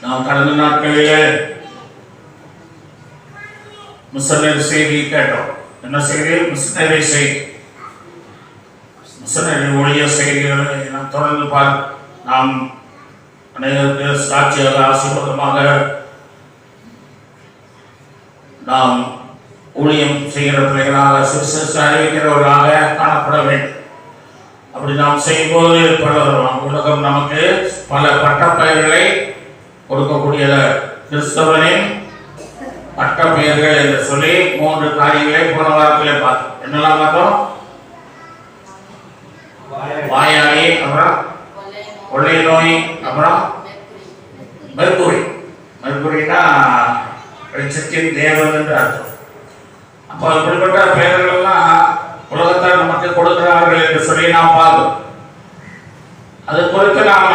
நாம் கடந்த நாட்களிலே மிஷனரி செய்தி கேட்டோம். என்ன செய்தி? மிஷனரி செய்தி, மிஷனரி ஒழிய செய்திகளை நாம் தொடர்ந்து நாம் அனைவருக்கு சாட்சியாக ஆசீர்வாதமாக நாம் ஊழியம் செய்கிற பிள்ளைகளாக சுவிசேஷ அறிவிக்கிறவர்களாக காணப்பட வேண்டும். அப்படி நாம் செய்யும்போது உலகம் நமக்கு பல பட்டப்பெயர்களை கொடுக்கக்கூடிய கிறிஸ்தவனின் பட்டப்பெயர்கள் என்று சொல்லி 3 காரியங்களை போன வாரத்திலே பார்த்தோம். என்னெல்லாம் பார்த்தோம்? வாயாடி, அப்புறம் கொள்ளை நோய், அப்புறம் மெர்க்குரி. மெர்க்குரினா வெளிச்சத்தின் தேவன் என்று அர்த்தம். அப்போ இப்படிப்பட்ட பெயர்கள்லாம் உலகத்தால் நமக்கு கொடுக்கிறார்கள் என்று சொல்லி நாம் பார்க்கிறோம். அது குறித்து நாம்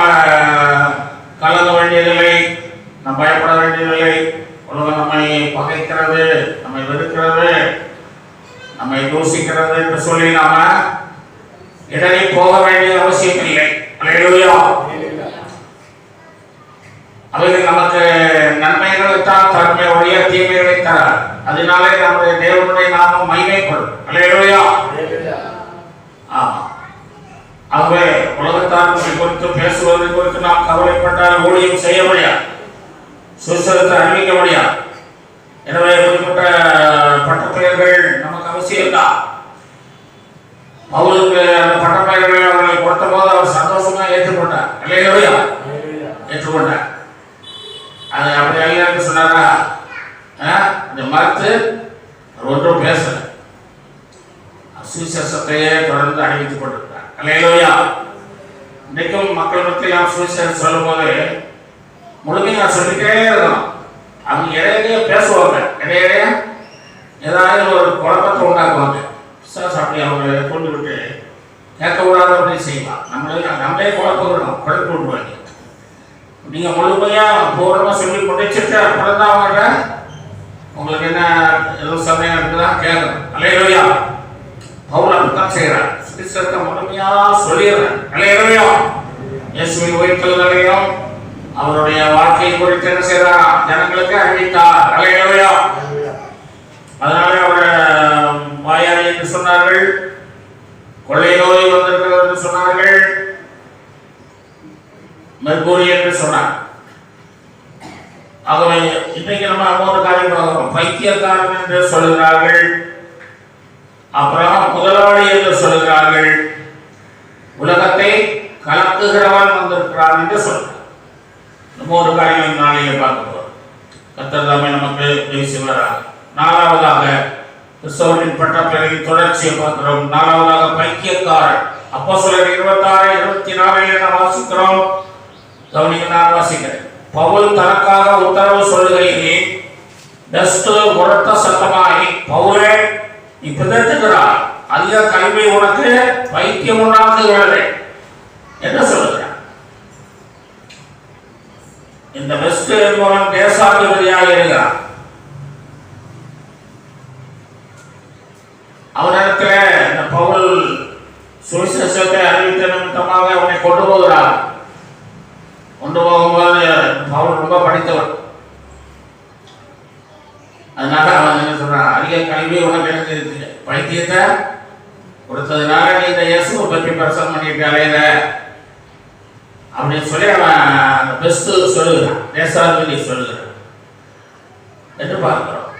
கலங்க வேண்டியதில்லை, நாம் பயப்பட வேண்டியதில்லை. உலகம் நம்மை பகைக்கிறது, நம்மை வெறுக்கிறது, நம்மை தூசிக்கிறது என்று சொல்லி நாம இடறி போக வேண்டிய அவசியம் இல்லை. அல்லேலூயா. அவைகள் நமக்கு நன்மைகளைத்தான் தன்மை ஒழிய தீமைகளை தரார். அதனாலே நம்முடைய தேவனுடைய நாமம் மகிமைப்படும். அல்லேலூயா. ஆமா. ஆகவே உலகத்தார் குறித்து பேசுவதை குறித்து நாம் கவலைப்பட்டால் ஊழியம் செய்ய முடியாது, சுவிசேஷத்தை அறிவிக்க முடியாது. எனவே இப்படிப்பட்ட பட்டப்பெயர்கள் நமக்கு அவசியம்தான். பவுலுக்கு அந்த பட்டப்பெயர்களை அவர்களை கொடுத்த போது அவர் சந்தோஷமா ஏற்றுக்கொண்டார். அல்லேலூயா. ஏற்றுக்கொண்டார். அது அப்படி அல்ல சொன்னாரா? இந்த மறுத்து ஒன்றும் பேசல, சுவிசேஷத்தையே தொடர்ந்து அறிவித்துக் கொண்டிருக்கிறார். அல்லேலூயா. இன்றைக்கும் மக்கள் மத்தியில் நாம் சுவிசேஷம் சொல்லும் போது முழுமையா சொல்லிட்டே இருக்கணும். அவங்க இடையிலேயே பேசுவாங்க, இடையிலேயே ஏதாவது ஒரு குழப்பத்தை உண்டாக்குவாங்க. அப்படி அவங்களை கொண்டு விட்டு கேட்க கூடாது அப்படின்னு செய்வான். நம்மளே குழப்பம் விடுவாங்க. நீங்க முழுமையா பூர்ணமா சொல்லி முடிச்சுட்டு அப்புறம் தான் அவங்க உங்களுக்கு என்ன எதுவும் சமயம் இருக்குதா கேட்கணும். அல்லேலூயா. பவுல் அப்படித்தான் செய்யறான். சுவிசேஷத்தை முழுமையா சொல்லிடுறேன். அல்லேலூயா. இயேசுவின் உயிர்த்தெழுதலையும் அவருடைய வாழ்க்கையை குறித்து என்ன செய்யறார்? ஜனங்களுக்கு அறிவித்தார். அல்லேலூயா. அதனால அவர் வாயாடி என்று சொன்னார்கள், கொள்ளை நோய் வந்திருக்கிறது என்று சொன்னார்கள், மெர்க்குரி என்று சொன்னார். ஆகவே இன்றைக்கு நம்ம 3 காரியம் பார்க்கிறோம். பைத்தியக்காரன் என்று சொல்கிறார்கள், அப்புறம் முதலாளி என்று சொல்கிறார்கள், உலகத்தை கலக்குகிறவன் வந்திருக்கிறான் என்று சொல்றார். 3 காரியம் நாளையே பார்க்க போறோம். கர்த்தர் தாமே நமக்கு உதவி செய்வாராக. 4வதாக கிறிஸ்தவனின் பட்டப்பெயரின் தொடர்ச்சியை பார்க்கிறோம். 4வதாக பைத்தியக்காரன். அப்போஸ்தலர் 26:24 நாம் வாசிக்கிறோம். கவனிங்க, நான் வாசிக்கிறேன். பவுல் தனக்காக உத்தரவு சொல்லுகையிலே டஸ்ட் உரத்த சத்தமாகி, பவுலே நீ பிதற்றுகிறார், அதிக கல்வி உனக்கு பைத்தியம் உண்டாக்குகிறது என்று சொல்லுகிறார். இந்த பெஸ்ட் என்பவன் தேசாதிபதியாக இருக்கிறான். அவனிடத்தில் இந்த பவுல் சுவிசேஷத்தை அறிவித்த நிமித்தமாக அவனை கொண்டு போகிறார். கொண்டு போகும்போது பவுல் ரொம்ப படித்தவன். அதனால அவன் என்ன சொல்றான்? அதிக கல்வி உனக்கு எனக்கு பைத்தியத்தை கொடுத்ததுனால நீ இந்த இயேசுவை பற்றி பிரசங்கம் பண்ணிட்டு அலையிற அப்படின்னு சொல்லி அவன் அந்த பெஸ்ட் சொல்லுகிறான், தேசாதிபதி சொல்லுகிறான் என்று பார்க்கிறோம்.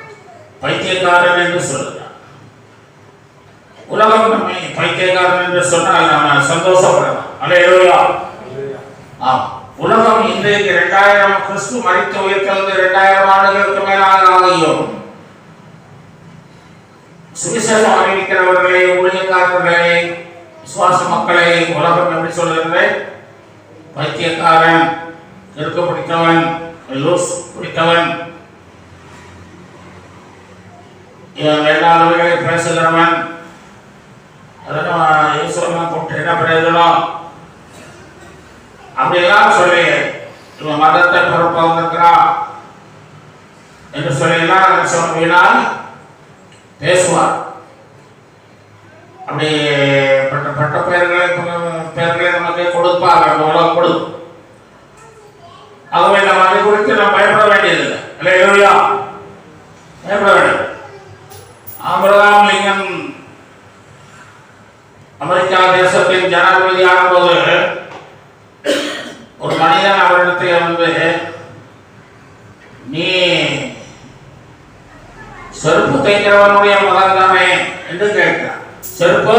பைத்தியக்காரன் என்று சொல்லுகிறான். உலகம் நம்மை பைத்தியக்காரன் என்று சொன்னால் நாம சந்தோஷப்படலாம். அல்லேலூயா. ஆம். உலகம் இன்றைக்கு 2000 கிறிஸ்து மரித்து உயிர்த்தெழுந்து 2000 ஆண்டுகளுக்கு மேலாக ஆகியும் சுவிசேஷம் அறிவிக்கிறவர்களை, ஊழியக்காரர்களை, விசுவாச மக்களை உலகம் எப்படி சொல்லுகிறது? பைத்தியக்காரன், இருக்க பிடித்தவன், லூஸ் பிடித்தவன், எல்லாருமே பேசுகிறவன், அதெல்லாம் ஈஸ்வரன் கூப்பிட்டு என்ன பிரயோஜனம் அப்படியெல்லாம் சொல்லி இவன் மதத்தை பொறுப்ப வந்திருக்கிறான் என்று சொல்லியெல்லாம் சொன்னால் பேசுவார். அப்படி பட்ட பெயர்களை நமக்கு கொடுப்பார், உலகம் கொடுக்கும். ஆகவே நம்ம அதை குறித்து குறித்து நாம் பயப்பட வேண்டியதில்லை. அல்லேலூயா, பயப்பட வேண்டும். ஆபிரகாம் லிங்கன் அமெரிக்கா தேசத்தின் ஜனாதிபதி ஆனபோது ஒரு மனிதன் அவரிடத்தில் வந்து, நீ செருப்பு தைக்கிறவனுடைய மகன் தானே என்று கேட்கிறான். செருப்பு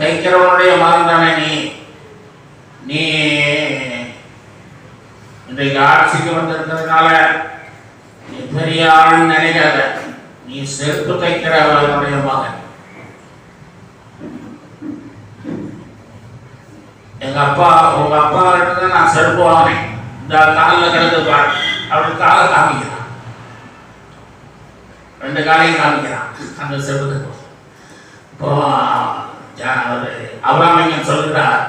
தைக்கிறவனுடைய மகன் தானே நீ இன்றைக்கு ஆட்சிக்கு வந்திருக்கிறதுனால நீ பெரிய ஆள் நினைக்காத, நீ செருப்பு தைக்கிறவனுடைய மகன். எங்க அப்பா உங்க அப்பா கிட்ட நான் செருப்பு வாங்கினேன், இந்த காலில் கிடந்து பாரு அவருக்கு காலை காமிக்கிறான், 2 காலையும் காமிக்கிறான் அந்த செருப்பு. இப்போ அபிரகாம் சொல்லுறார்,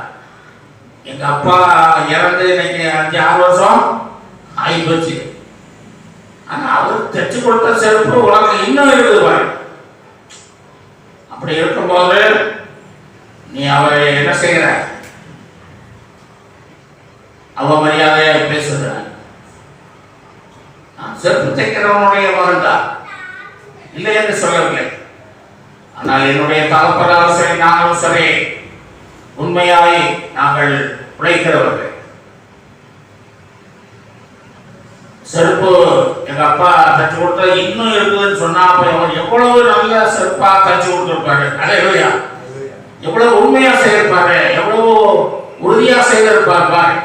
எங்க அப்பா இறந்து இன்னைக்கு 5-6 வருஷம் ஆகி போச்சு, ஆனா அவர் தைச்சு கொடுத்த செருப்பு உலகம் இன்னும் இருக்குது பாரு. அப்படி இருக்கும்போது நீ அவரை என்ன செய்கிற, அவமரியாதையா பேசுகிற. செருப்பு தைக்கிறவனுடைய மகன் தான், இல்லை என்று சொல்லவில்லை. ஆனால் என்னுடைய தகப்பனாரும் சரி நாங்களும் சரி உண்மையாய் நாங்கள் உழைக்கிறவர்கள். செருப்பு எங்க அப்பா தச்சு கொடுத்தா இன்னும் இருக்குதுன்னு சொன்னா அவர் எவ்வளவு நல்ல செருப்பா தச்சு கொடுத்துருப்பாரு. அல்லேலூயா, எவ்வளவு உண்மையா செய்திருப்பாரு, எவ்வளவு உறுதியா செய்திருப்பார் பாரு.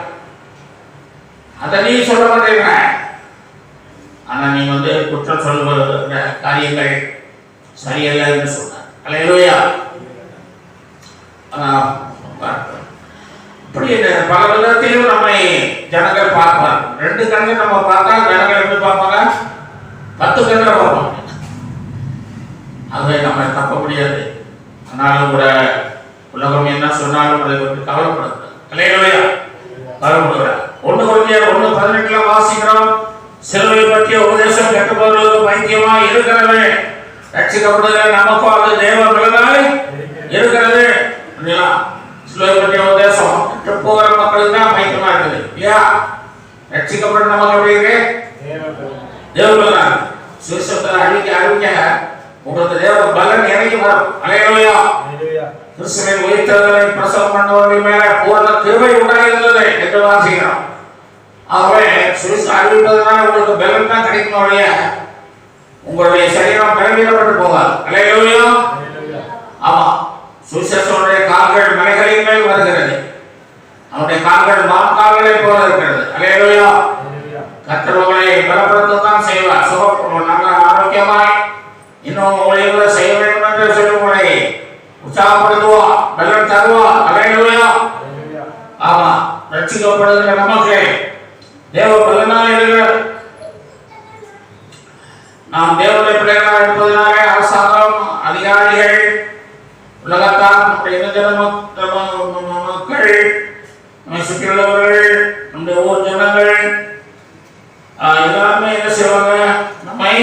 அதை நீ சொல்ல மாட்டேங்க. ஆனா நீ வந்து குற்றம் சொல்லுகிற காரியங்கள் சரியல்ல என்று சொன்னார். அல்லேலூயா, இப்படி பல விதத்திலும் நம்மை ஜனங்கள் பார்ப்பார். 2 கண்கள் நம்ம பார்த்தா ஜனங்கள் எப்படி பார்ப்பாங்க, 10 கண்களை பார்ப்பாங்க. அதை நம்ம தப்ப முடியாது. ஆனாலும் கூட உலகம் என்ன சொன்னாலும் அதை பற்றி கவலைப்படுது. அல்லேலூயா, கவலைப்படுகிறார். 1 கொரிந்தியர் 1:18 வாசிக்கிறோம், சிலுவை பற்றிய உபதேசம் கெட்டுப்பவர்களுக்கு பைத்தியமா இருக்கிறது, ரட்சிக்கப்படுகிற நமக்கும் அது தேவ பலனாய் இருக்கிறது. சிலுவை பற்றிய உபதேசம் கெட்டுப்போகிற மக்களுக்கு தான் பைத்தியமா இருக்குது இல்லையா? ரட்சிக்கப்படுற நமக்கு எப்படி இருக்கு, தேவ பலன். சுவிசேஷத்தை அறிவிக்க உங்களுக்கு தேவ பலன் இறங்கி வரும். அல்லேலூயா, கிறிஸ்துவின் உயிர்த்தெழுதலை பிரசவம் பண்ணுவதன் மேல பூரண கிருபை உண்டாயிருந்தது என்று வாசிக்கிறோம். ஆகவே சுவிசேஷம் அறிவிப்பதனால உங்களுக்கு பலன் தான் கிடைக்கும் ஒழிய உங்களுடைய சரீரம் பலவீனப்பட்டு போகாது. அல்லேலூயா, ஆமா, சுவிசேஷனுடைய கால்கள் மலைகளின் மேல் வருகிறது, அவனுடைய கால்கள் மான்கால்களை போல இருக்கிறது. அல்லேலூயா, கர்த்தர் உங்களை பலப்படுத்தத்தான் செய்வார். சுகம் நல்ல ஆரோக்கியமாய் இன்னும் உங்களை கூட செய்ய வேண்டும் என்று சொல்லி உங்களை உற்சாகப்படுத்துவா, பலன் தருவா. அல்லேலூயா, ஆமா, ரட்சிக்கப்படுகிற நமக்கு தேவ பலனாய் இருக்கிற நாம் தேவனுடைய பிள்ளைகளாக இருப்பதனாலே அரசாங்கம், அதிகாரிகள், உலகத்தான் மக்கள், நம்மை சுற்றியுள்ளவர்கள், நம்முடைய ஊர் ஜனங்கள் எல்லாருமே என்ன செய்வாங்க, நம்மை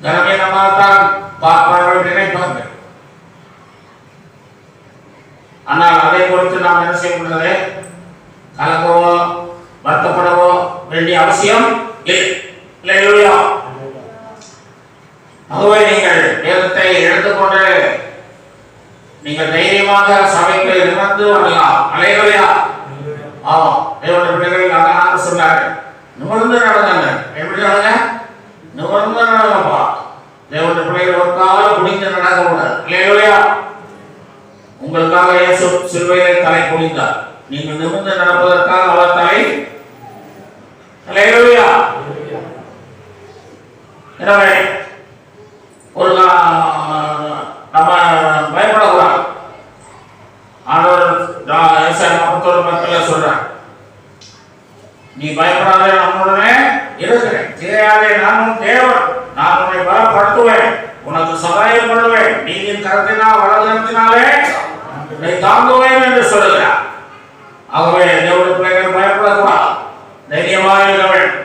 கனவீனமாகத்தான் பார்ப்பார்கள், நினைப்பார்கள். ஆனால் அதை குறித்து நாம் என்ன செய்ய முடியாது, கலக்கவோ வருத்தப்படவோ வேண்டிய அவசியம் இல்லை. ஆகவே நீங்கள் வேதத்தை எடுத்துக்கொண்டு நீங்கள் தைரியமாக சபைக்கு நிமிர்ந்து வரலாம். அல்லேலூயா, ஆமாம், தேவனுடைய பிள்ளைகள் அழகாக சொன்னார், நிமிர்ந்து நடந்தாங்க. எப்படி நடங்க, நிமிர்ந்து நடங்கப்பா. தேவனுடைய பிள்ளைகள் ஒரு காலம் குடிந்து நடக்க கூடாது. அல்லேலூயா, உங்களுக்காக இயேசு சிலுவையிலே தலை குனிந்தார், நீங்கள் நிமிர்ந்து நடப்பதற்காக அவர் தலை. அல்லேலூயா, எனவே ஒரு நம்ம பயப்படக்கூடாது. ஆண்டவர் ஏசாயா 41:10 சொல்றார், நீ பயப்படாதே, நம்முடனே இருக்கிறேன், திரையாதே, நானும் தேவன், நான் உன்னை பலப்படுத்துவேன், உனக்கு சகாயம் பண்ணுவேன், நீதியின் கரத்தினால் வலதுகரத்தினாலே உன்னை தாங்குவேன் என்று சொல்லுகிறார். ஆகவே தேவனுடைய பிள்ளைகள் பயப்படக்கூடாது, தைரியமாக இருக்க வேண்டும்.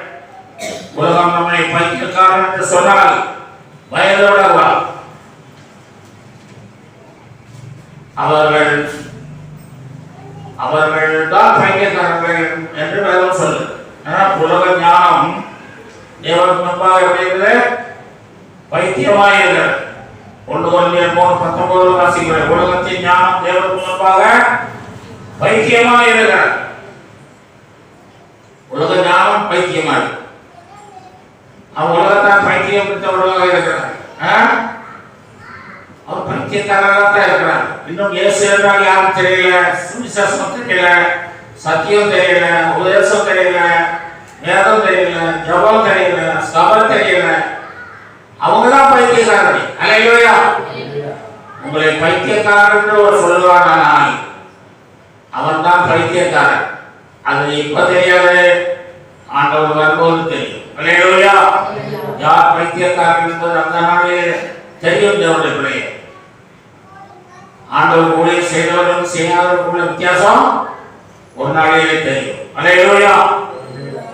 உலகம் நம்மை பைத்தியக்காரன் என்று சொன்னால் பயந்து விடக்கூடாது. அவர்கள் தான் பைத்தியக்காரர்கள் என்று வேதம் சொல்லுது. தேவனுக்கு முன்பாக எப்படி இருக்குது? பைத்தியமாய் இருக்கிறது. 1 Corinthians 3:19 வாசிக்கிறேன். உலகத்தின் ஞானம் தேவனுக்கு முன்பாக பைத்தியமாய் இருக்கிறது. உலக ஞானம் பைத்தியமாய். அவன் உலகத்தான் பைத்தியம் பிடித்தவர்களாக இருக்கிறார். அவர் பைத்தியக்காரராக தான் இருக்கிறார். இன்னும் இயேசு என்றால் யாரும் தெரியல, சுவிசேஷம் தெரியல, சத்தியம் தெரியல, உபதேசம் தெரியல, வேதம் தெரியல, ஜபம் தெரியல, சபம் தெரியல. அவங்கதான் பைத்தியக்காரர். அல்லேலூயா. உங்களை பைத்தியக்காரர் என்று ஒரு சொல்லுவானால் அவன் தான் பைத்தியக்காரன். அது இப்ப தெரியாது, ஆண்டவர் வரும்போது தெரியும். அல்லேலூயா. யார் பைத்தியக்காரன் என்பது அந்த நாளிலே தெரியும். தேவனுடைய பிள்ளையே, ஆண்டவர் ஊழியம் செய்தவர்களும் செய்யாதவர்களுக்குள்ள வித்தியாசம் ஒரு நாளிலே தெரியும். அல்லேலூயா.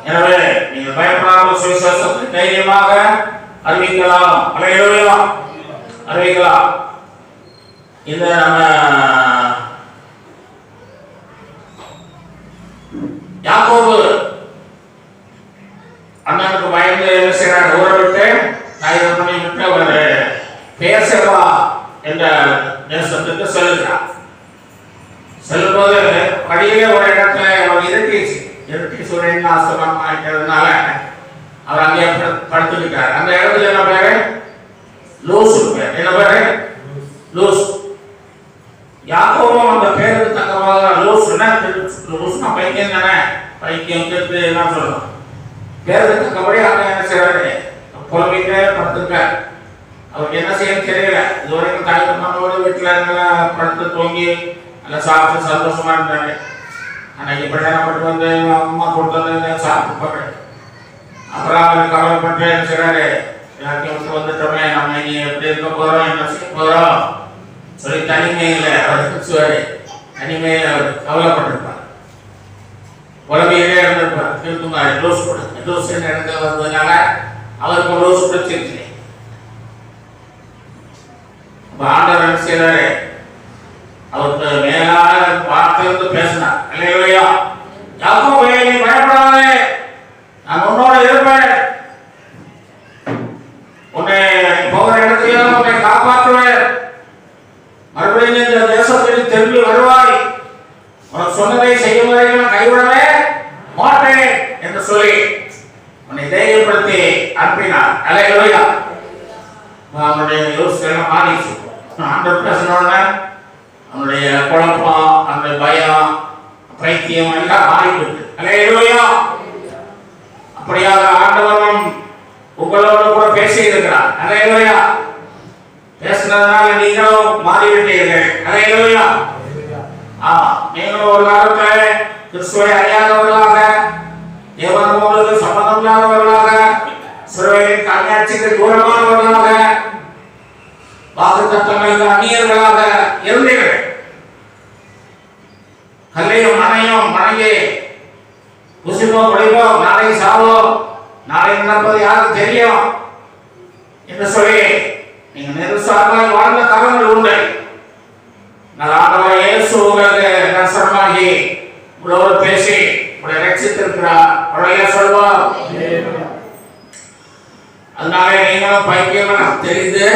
எனவே நீங்கள் பயப்படாமல் சுவிசேஷத்தை தைரியமாக அறிவிக்கலாம். அல்லேலூயா. அறிவிக்கலாம். இந்த நம்ம யாக்கோபு அண்ணனுக்கு பயந்து என்ன செய்யறார்? ஊரை விட்டு நாயகமணி விட்டு ஒரு பேசவா என்ற தேசத்துக்கு செல்கிறார். செல்லும்போது வழியிலே ஒரு இடத்துல அவர் இருட்டி சூரியன் ஆசிரமம் ஆகிட்டதுனால அவர் அங்கே படுத்துக்கிட்டார். அந்த இடத்துல என்ன பேரு? லூஸ் பேர். என்ன பேரு? லூஸ். யாக்கோபும் அந்த பேருக்கு தக்கமாக லூஸ்னா பைத்தியம் தானே, பைத்தியம் கேட்டு என்ன சொல்லணும், பேருக்கு தக்கபடி அங்க என்ன செய்யறாரு? புலம்பிட்டு படுத்துருக்கார். அவருக்கு என்ன செய்ய தெரியல. இதுவரைக்கும் தாய் தம்மோடு வீட்டுல படுத்து தூங்கி நல்லா சாப்பிட்டு சந்தோஷமா இருந்தாரு. அன்னைக்கு பிரயாணப்பட்டு வந்து அம்மா கொடுத்தது சாப்பிட்டு போடுறேன். அப்புறம் அவர் கவலைப்பட்டு என்ன செய்யறாரு? எல்லாத்தையும் வந்துட்டோமே, நம்ம இனி எப்படி இருக்க போறோம், என்ன செய்ய போறோம் சொல்லி தனிமையில அவர் பேசுவாரு. தனிமையில அவர் கவலைப்பட்டிருப்பார், உலகையிலே இருந்திருப்பார். திருத்துமாறு லூஸ் லூஸ் இடத்துல வந்ததுனால அவருக்கு லூஸ் பிரச்சனை. ஆண்டவர் என்ன செய்யறாரு? அவருக்கு மேலான வார்த்தை பேசினார். அல்லேலூயா. யாக்கோபே, நீ பயப்படாதே, நான் உன்னோட இருப்பேன். உன்னை போகிற இடத்தையே உன்னை காப்பாற்றுவேன். மறுபடியும் இந்த தேசத்தில் திரும்பி வருவாய். உனக்கு சொன்னதை செய்யும் வரைக்கும் கைவிடவே மாட்டேன் என்று சொல்லி உன்னை தைரியப்படுத்தி அனுப்பினார். அல்லேலூயா. அவனுடைய யோசனை மாறிச்சு. ஆண்டவர் பேசினோடனே அவனுடைய குழப்பம், அந்த பயம், பைத்தியம் எல்லாம் மாறிவிட்டு. அல்லேலூயா. அப்படியாக ஆண்டவரும் உங்களோடு கூட பேசி இருக்கிறார். அல்லேலூயா. பேசுனதுனால நீங்களும் மாறிவிட்டீர்கள். அல்லேலூயா. நீங்களும் ஒரு காலத்துல கிறிஸ்துவை அறியாதவர்களாக, தேவன் உங்களுக்கு சம்பந்தம் இல்லாதவர்களாக, சிறுவையின் கண்காட்சிக்கு தூரமானவர்களாக, வாக்குத்தத்தங்களுக்கு அந்நியர்களாக இருந்தீர்கள். கல்லையும் மனையும் வணங்கி புசிப்போம், குடிப்போம், நாளை சாவோம், நாளை நடப்பது யாருக்கு தெரியும் என்று சொல்லி நீங்க நிருசாரமாய் வாழ்ந்த காலங்கள் உண்டு. ஆண்டவர் இயேசு உங்களுக்கு நசரமாகி உங்களோடு பேசி உங்களை ரட்சித்திருக்கிறார். உடனே சொல்வோம். அதனால நீங்களும் பைத்தியம் தெரிந்து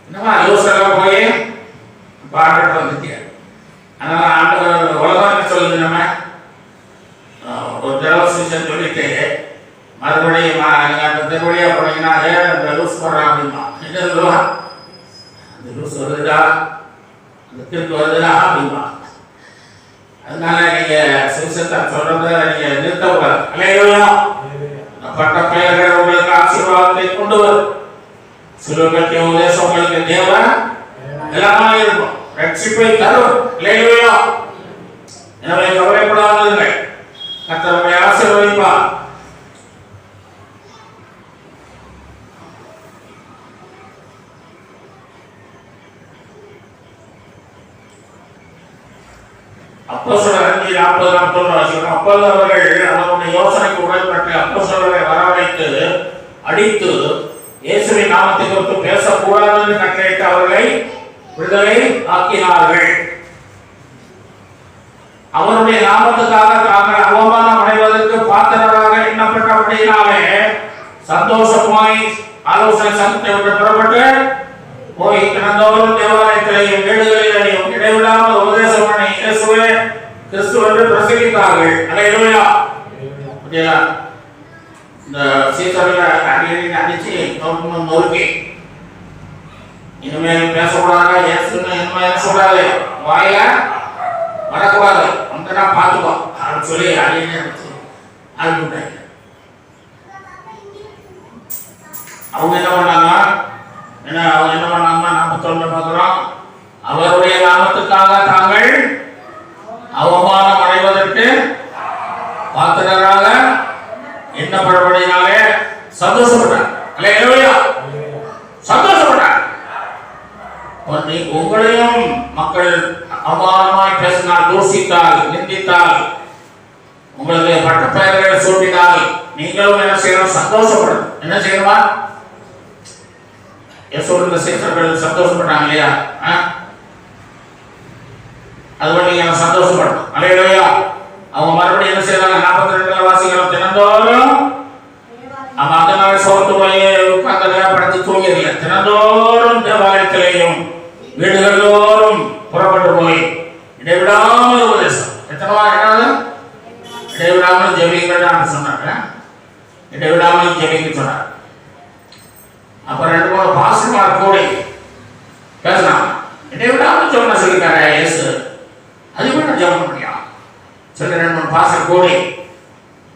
என்னமா யோசனை போய் பாட்டு வந்துட்டீங்க. அதனால ஆண்டவர் உலகம் என்ன சொல்லுது? நம்ம ஒரு தேவசீசன் சொல்லிட்டு மறுபடியும் அந்த திருவழியா போனீங்கன்னா அந்த லூஸ் போடுறான் அப்படிமா. என்ன சொல்லுவா? அந்த லூஸ் வருதுடா, அந்த திருக்கு வருதுடா அப்படிமா. அதனால நீங்க சுவிசேஷத்தை சொல்றத நீங்க நிறுத்தக்கூடாது. அல்லேலூயா. பட்ட பெயர்கள் உங்களுக்கு ஆசீர்வாதத்தை கொண்டு வரும். சிலுவைக்கு உபதேசம் உங்களுக்கு தேவை எல்லாமே இருக்கும். ரட்சிப்பை தரும். அல்லேலூயா. எனவே கவலைப்படாதீர்கள், கர்த்தர் உங்களை ஆசீர்வதிப்பார். அப்போஸ்தலர் 5:40 அப்போஸ்தலர்கள் அவருடைய யோசனைக்கு உடன்பட்டு அப்போஸ்தலரை வரவழைத்து அடித்து இயேசுவின் நாமத்தை குறித்து பேசக்கூடாது என்று கட்டளையிட்டு அவர்களை விடுதலை ஆக்கினார்கள். அவருடைய நாமத்துக்காக தாங்கள் அவமானம் அடைவதற்கு பாத்திரராக எண்ணப்பட்டபடியினாலே சந்தோஷமாய் ஆலோசனை சங்கத்தை விட்டு புறப்பட்டு போய் தினந்தோறும் தேவாலயத்திலையும் வீடுகளிலேயும் இடைவிடாமல் உபதேசம் பண்ணி இயேசுவே கிறிஸ்து என்று பிரசங்கித்தார்கள். அல்லேலூயா. இந்த சீசர்களை அடிச்சு நொறுக்கி இனிமேல் பேசக்கூடாது, இயேசுன்னு இனிமேல் சொல்லாது, வாயில வரக்கூடாது, வந்தனா பார்த்துக்கோ அப்படின்னு சொல்லி அடிச்சு அனுப்பிட்டாங்க. அவங்க என்ன பண்ணாங்க? அவங்க என்ன பண்ணாங்க? 41 பார்க்கிறோம். அவருடைய நாமத்துக்காக தாங்கள் அவமானம் அடைவதற்கு பாத்திரராக எண்ணப்படுவதினாலே சந்தோஷப்பட்டார். அல்லேலூயா. சந்தோஷப்பட்டார். உங்களையும் மக்கள் அவமானமாய் பேசினால், தூஷித்தால், நிந்தித்தால், உங்களுக்கு பட்ட பெயர்களை சூட்டினால் நீங்களும் என்ன செய்யணும்? சந்தோஷப்படணும். என்ன செய்யணுமா? யேசுவின் சீடர்கள் சந்தோஷப்பட்டாங்க இல்லையா? அதுபடி நீங்க சந்தோஷப்படணும். அல்லேலூயா. அவங்க மறுபடியும் என்ன செய்யறாங்க? 42 வாசிகளும் தினந்தோறும் அவங்க அந்த நாள் சோர்த்து போய் உட்கார்ந்து படுத்து தூங்கிடல. தினந்தோறும் தேவாலயத்திலேயும் வீடுகளோறும் புறப்பட்டு போய் இடைவிடாமல் உபதேசம். எத்தனை என்னது? இடைவிடாமல் ஜெபிங்கள் சொன்னாங்க. இடைவிடாமல் ஜெபிக்க சொன்னார். அப்புறம் 2-3 பாஸ்டர்மார் கூடி பேசினாங்க. இடைவிடாமல் சொன்ன சொல்லிட்டாரு இயேசு. அதுவே நான் ஜெபம் பண்ணியா சொல்லி 2-3 பாஸ்டர் கூடி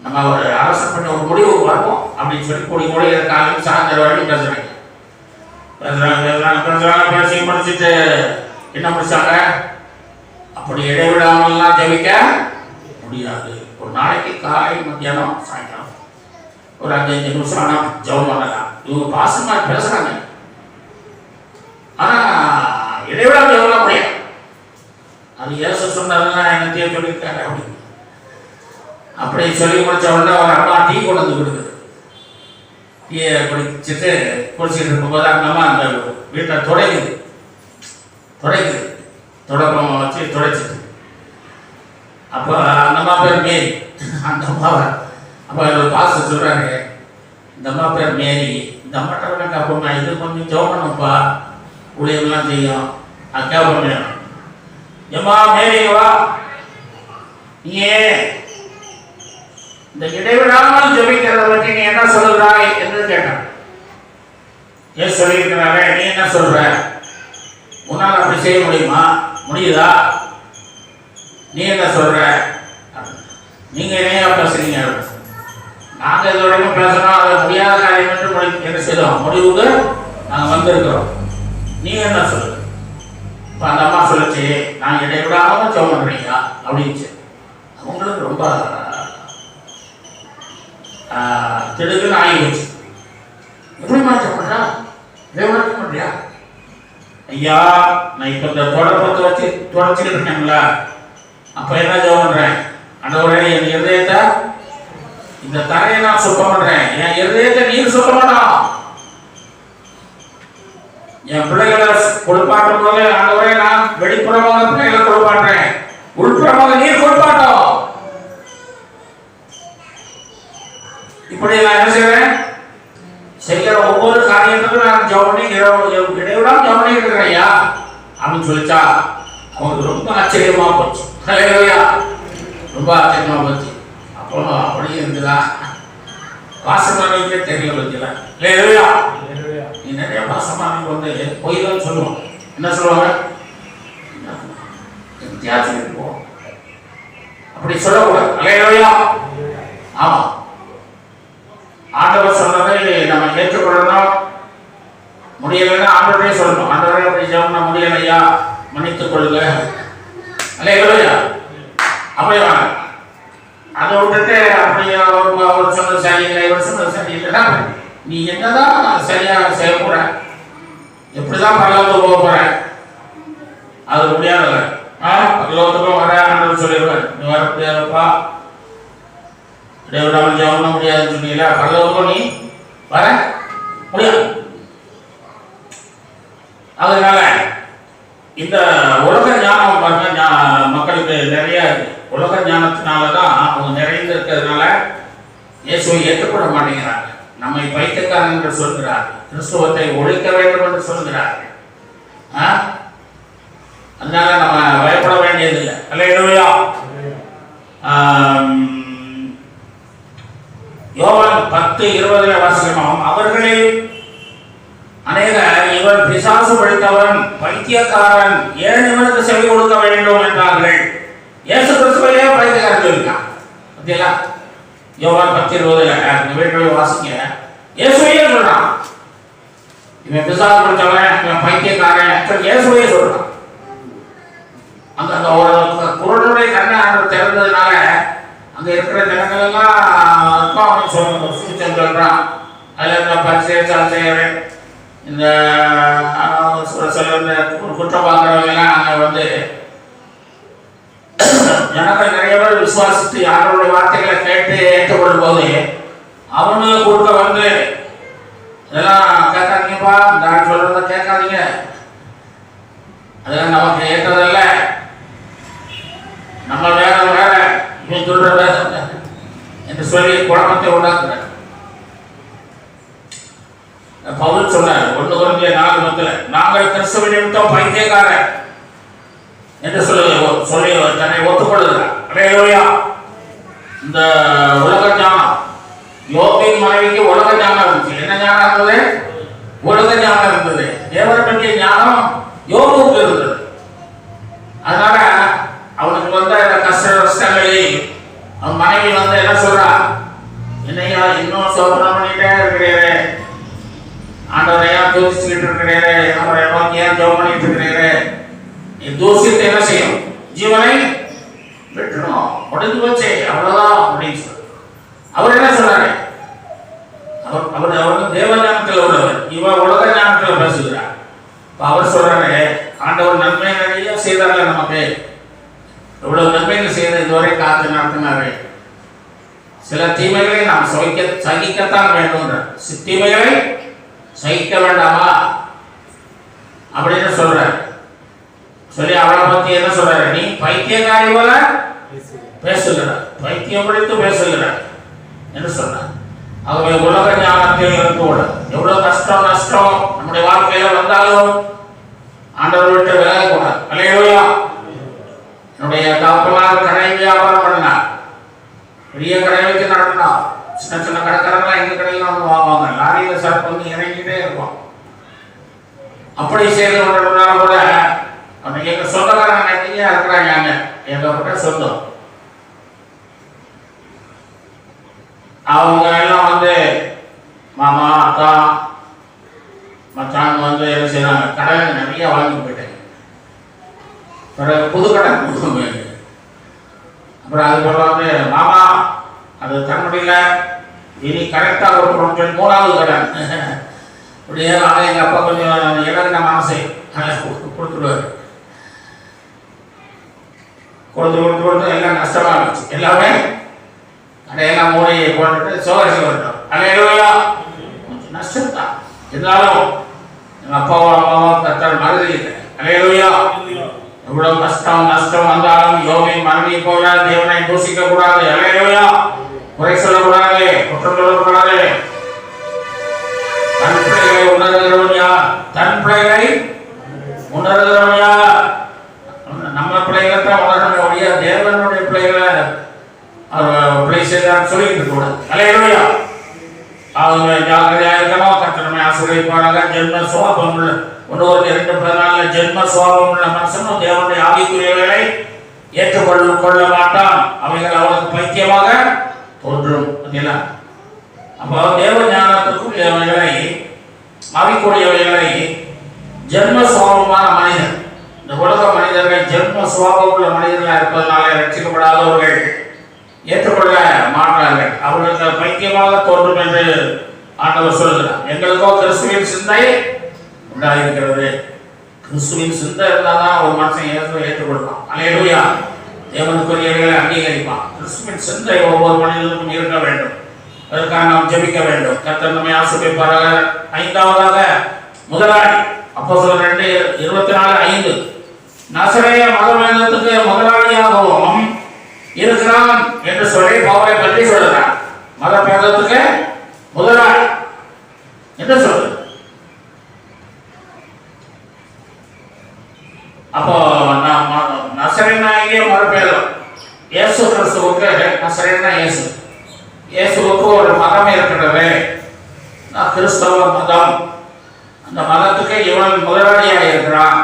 நம்ம ஒரு அரசு பண்ண ஒரு முடிவு பார்ப்போம் அப்படின்னு சொல்லி கூடி கூடி இருக்காங்க. சாயந்தரம் வரைக்கும் பேசுறாங்க. பேசி முடிச்சுட்டு என்ன முடிச்சாங்க? அப்படி இடைவிடாமல்லாம் ஜெபிக்க முடியாது. ஒரு நாளைக்கு காலை, மத்தியானம், சாயங்காலம் ஒரு 5 நிமிஷம் ஆனா ஜெபம் பண்ணலாம். இவங்க பாசமா பேசுறாங்க. ஆனா இடைவிடாம ஜெபம் முடியாது. அது இயேசு சொன்னதெல்லாம் என்னத்தையும் சொல்லியிருக்காரு. அப்படி சொல்லி முடிச்ச உடனே ஒரு அம்மா டீ கொண்டு வந்து கொடுக்குது. டீயை குடிச்சிட்டு குடிச்சிட்டு இருக்கும்போது அந்த அம்மா அந்த வீட்டை துடைக்குது. தொடக்கம் வச்சு துடைச்சிட்டு அப்போ அந்த அம்மா பேர் மேரி. அந்த அம்மாவை அப்போ பாஸ்டர் சொல்றாரு, இந்த அம்மா பேர் மேரி. இந்த அம்மாட்ட வேணா கேட்போம்மா, இது கொஞ்சம் ஜோக்கணும்ப்பா, ஊழியெல்லாம் செய்யும். அது கேட்போம். ஏம்மா மேரி வா, நீ இந்த இடைவிடாமல் ஜெபிக்கிறத பற்றி நீ என்ன சொல்றாய் என்று கேட்டான். ஏன் சொல்லியிருக்கிறாரே, நீ என்ன சொல்ற? உன்னால் அப்படி செய்ய முடியுமா? முடியுதா? நீ என்ன சொல்ற? நீங்க என்னையா பேசுறீங்க? நாங்க இதோடையும் பேசணும், அது முடியாத காரியம் என்று என்ன செய்தோம்? முடிவுக்கு நாங்கள் வந்திருக்கிறோம். நீ என்ன சொல்லு? இப்போ அந்த அம்மா சொல்லிச்சு, நான் இடைவிடாம ஜெபம் பண்றீங்க அப்படின்ச்சு. அவங்களுக்கு ரொம்ப திடுக்குன்னு ஆகி வச்சு, எப்படி மாற்றப்படுறா? இடைவிடாம பண்றியா? ஐயா, நான் இப்போ இந்த தொடப்பத்தை வச்சு தொடச்சிக்கிட்டு இருக்கேன்ல, அப்போ என்ன ஜெபம் பண்றேன்? ஆண்டவரே, என் இருதயத்தை, இந்த தரையை நான் சுத்தம் பண்றேன். என் இருதயத்தை நீர் சுத்தம் பண்ணணும். என் பிள்ளைகளை கொடுப்பாட்டும் போது ஆண்டவரே, நான் வெளிப்புறமாக பிள்ளைகளை கொடுப்பாட்டேன், உள்புறமாக நீர் கொடுப்பாட்டோம். இப்படி நான் என்ன செய்வேன்? செய்கிற ஒவ்வொரு காரியத்துக்கும் நான் ஜெபம் இடைவிடாம ஜெபம் பண்ணிட்டு இருக்கிறேன் ஐயா அப்படின்னு சொல்லிச்சா அவங்களுக்கு ரொம்ப ஆச்சரியமா போச்சு. ரொம்ப ஆச்சரியமா போச்சு. அப்போ அப்படியே இருந்துதா? பாசமானவங்களுக்கே தெரிய வச்சுல இல்லையா? நீ நிறைய பாசமானவங்க வந்து பொய் தான் சொல்லுவாங்க. என்ன சொல்லுவாங்க? வித்தியாசம் போவோம் அப்படி சொல்லக்கூடாது. இல்லையா? ஆமா, ஆண்டவர் சொன்னதை நம்ம ஏற்றுக்கொள்ளணும். முடியலைன்னா ஆண்டவரே சொல்லணும், ஆண்டவரே அப்படி ஜெபம் முடியலையா, மன்னித்துக் கொள்ளுங்க. இல்லையா? அப்படி வாங்க. அதை விட்டுட்டு அப்படி அவர் சொன்னது சரியில்லை, இவர் சொன்னது சரியில்லைன்னா நீ என்னதான் சரியாக செய்ய போற, எப்படிதான் பரலோகத்துக்கு போக போற? அது முடியாதுல்ல. பரலோகத்துக்கும் வர ஆண்டவர் சொல்லிடுவேன், நீ வர முடியாதுப்பா, இடைவிடாமல் ஜெபம் முடியாதுன்னு சொன்னீங்களா, பரலோகம் நீ வர முடியாது. அதனால இந்த உலக ஞானம் பாருங்க, மக்களுக்கு நிறைய உலக ஞானத்தினாலதான் அவங்க நிறைந்து இருக்கிறதுனால இயேசுவை ஏற்றுக்கொள்ள மாட்டேங்கிறாங்க. நம்மை பைத்தியக்காரன் என்று சொல்கிறார், கிறிஸ்துவத்தை ஒழிக்க வேண்டும் என்று சொல்கிறார். அதனால நம்ம பயப்பட வேண்டியதில்லை. அல்லேலூயா. யோவான் 10:20 வாசிக்கிறோம். அவர்களில் அநேகர் இவன் பிசாசு பிடித்தவன், பைத்தியக்காரன், ஏன் இவனுக்கு செவி கொடுக்க வேண்டும் என்றார்கள். இயேசு கிறிஸ்துவையே பைத்தியக்காரன் சொல்லிருக்கான். பார்த்தீங்களா? யோவான் 10:20 வீட்டுல வாசிங்க. இயேசுவையே சொல்றான், இவன் பிசாசு பிடித்தவன், இவன் பைத்தியக்காரன், இயேசுவையே சொல்றான். அந்த ஒரு குருடனுடைய கண்ணை ஆண்டு திறந்ததுனால அங்க இருக்கிற ஜனங்கள் எல்லாம் சொல்றான். அதுல இந்த பரிசேஷன் இந்த குற்றம் பார்க்கிறவங்க எல்லாம் அங்க வந்து ஜனங்கள் நிறைய பேர் விசுவாசித்து யாரோடைய வார்த்தைகளை கேட்டு ஏற்றுக்கொள்ளும் போது அவனுக்கு கொடுக்க வந்து இதெல்லாம் கேட்காதீங்கப்பா, இந்த சொல்றத கேட்காதீங்க, அதெல்லாம் நமக்கு ஏற்றதில்ல, நம்ம வேற வேற இவன் சொல்ற வேற என்று சொல்லி குழப்பத்தை உண்டாக்குற பவுல் சொன்னார் 1 கொரிந்தியர் 4:10 நாங்கள் கிறிஸ்துவின் நிமித்தம் பைத்தியக்காரர் என்று சொல்லி தன்னை ஒத்துக்கொள்கிறார். அல்லேலூயா. இந்த உலக ஞானம், யோபின் மனைவிக்கு உலக ஞானம் இருந்துச்சு. என்ன ஞானம் இருந்தது? உலக ஞானம் இருந்தது. தேவனை பற்றிய ஞானம் யோபுக்கு இருந்தது. அதனால அவனுக்கு வந்த கஷ்ட நஷ்டங்களில் அவன் மனைவி வந்து என்ன சொல்றா, என்னையா இன்னும் சோதனை பண்ணிட்டே இருக்கிறீரே, ஆண்டவரையா தூசிச்சுக்கிட்டு இருக்கிறீரே, அவரை நோக்கி ஏன் ஜெபம் பண்ணிட்டு இருக்கிறீரே, நீ தூசித்து என்ன செய்யும், ஜீவனை விட்டுணும், முடிஞ்சு போச்சு, அவ்வளவுதான் அப்படின்னு சொல்லு. அவர் என்ன சொல்றாரு, அவர் தேவ ஞானத்தில் உள்ளவர், இவன் உலக ஞானத்தில் பேசுகிறார். அவர் சொல்றாரு, ஆண்டவர் நன்மை நிறைய செய்தார்கள், நமக்கு எவ்வளவு நன்மைகள் செய்த இதுவரை காத்து நடத்தினாரு. சில தீமைகளை நாம் சகிக்கத்தான் வேண்டும், தீமைகளை சகிக்க வேண்டாமா அப்படின்னு சொல்ற சொல்லி அவளை பத்தி என்ன சொல்றாரு, நீ பைத்தியக்காரி போல பேசுகிற, பைத்தியம் பிடித்து பேசுகிற என்று சொன்னார். ஆகவே உலக ஞானத்தில் இருக்கக்கூட எவ்வளவு கஷ்டம் நஷ்டம் நம்முடைய வாழ்க்கையில வந்தாலும் ஆண்டவர் விட்டு விலகக்கூடாது. அல்லேலூயா. என்னுடைய தகப்பனார் கடை வியாபாரம் பண்ணினார், பெரிய கடை வைத்து நடத்தினார். சின்ன சின்ன கடைக்காரங்களாம் எங்க கடையில் வந்து வாங்குவாங்க, லாரியில சரக்கு வந்து இறங்கிட்டே இருக்கும். அப்படி செய்து கொண்டிருந்தாலும் கூட அவனுக்கு எங்க சொந்தக்காரங்க நிறைய இருக்கிறாங்க, எங்கப்பட்ட சொந்தம். அவங்க எல்லாம் வந்து மாமா அக்கா மச்சான் வந்து என்ன செய்யறாங்க, கடை நிறைய வாங்கி போயிட்டாங்க. பிறகு புது கடை அப்புறம் அது போல வந்து மாமா அது தர முடியல, இனி கரெக்டா ஒரு 3வது கடை அப்படியே எங்க அப்பா கொஞ்சம் இழந்த மனசை கொடுத்துடுவாரு. கொடுத்து எல்லாம் நஷ்டமா இருந்துச்சு. எல்லாமே அடையெல்லாம் மூடி போட்டுட்டு சோகசி வரட்டும். அல்லேலூயா. கொஞ்சம் நஷ்டம் தான், இருந்தாலும் எங்க அப்பாவோ அம்மாவோ கர்த்தர் மறதில்லை. அல்லேலூயா. எவ்வளவு கஷ்டம் நஷ்டம் வந்தாலும் யோபின் மனைவி போல தேவனை தூசிக்க கூடாது. அல்லேலூயா. குறை சொல்லக்கூடாது, குற்றம் சொல்லக்கூடாது. தன் பிள்ளைகளை உணர்கிறவன் யார்? தன் பிள்ளைகளை உணர்கிறவன் யார்? நம்ம பிள்ளைகளை தான் உணரணும் ஒழிய தேவனுடைய பிள்ளைகளை பிள்ளை செய்தான்னு சொல்லிட்டு கூடாது. அல்லேலூயா. அவங்க ஜாக்கிரதையா இருக்கணும். கர்த்தர் ஆசீர்வதிப்பாராக. ஜென்ம சுவாபம் உள்ள 1 கொரிந்தியர் 2:14 ஜென்ம சுவாபம் உள்ள மனுஷனும் தேவனுடைய ஆவிக்குரியவைகளை ஏற்றுக்கொள்ள மாட்டான், அவைகள் அவனுக்கு பைத்தியமாக தோன்றும். அப்போ தேவ ஞானத்துக்கும் இவைகளை ஆவிக்குரியவைகளை ஜென்ம சுவாபமான மனிதன், இந்த உலக மனிதர்கள் ஜென்ம சுவாபம் உள்ள மனிதர்களாக இருப்பதனால ரட்சிக்கப்படாதவர்கள் ஏற்றுக்கொள்ள மாட்டார்கள், அவர்களுக்கு பைத்தியமாக தோன்றும் என்று ஆண்டவர் சொல்கிறார். எங்களுக்கோ கிறிஸ்துவின் சிந்தை உண்டாயிருக்கிறது. கிறிஸ்துவின் சிந்தை இருந்தால்தான் ஒரு மனுஷன் ஏற்றுக்கொள்ளலாம். அல்லேலூயா. தேவனுக்குரியவர்களை அங்கீகரிப்பான். கிறிஸ்துவின் சிந்தை ஒவ்வொரு மனிதனுக்கும் இருக்க வேண்டும். அதற்காக நாம் ஜெபிக்க வேண்டும். கர்த்தர் நம்மை ஆசீர்வதிப்பாராக. 5வதாக முதலாளி அப்போஸ்தலர் 2:24-5 நசரேய மதவேதத்துக்கு முதலாளியாகவும் இருக்கிறான் என்று சொல்லி பவுலை பற்றி சொல்கிறார். மத பேதத்துக்கு முதலாளி என்ன சொல்றது? அப்போ நசரேயனாகிய மறுபேரும் இயேசு கிறிஸ்துவுக்கு நசரேயனா இயேசுவுக்கு ஒரு மதம் இருக்கிறது, கிறிஸ்தவ மதம். அந்த மதத்துக்கு இவன் முதலாளியாக இருக்கிறான்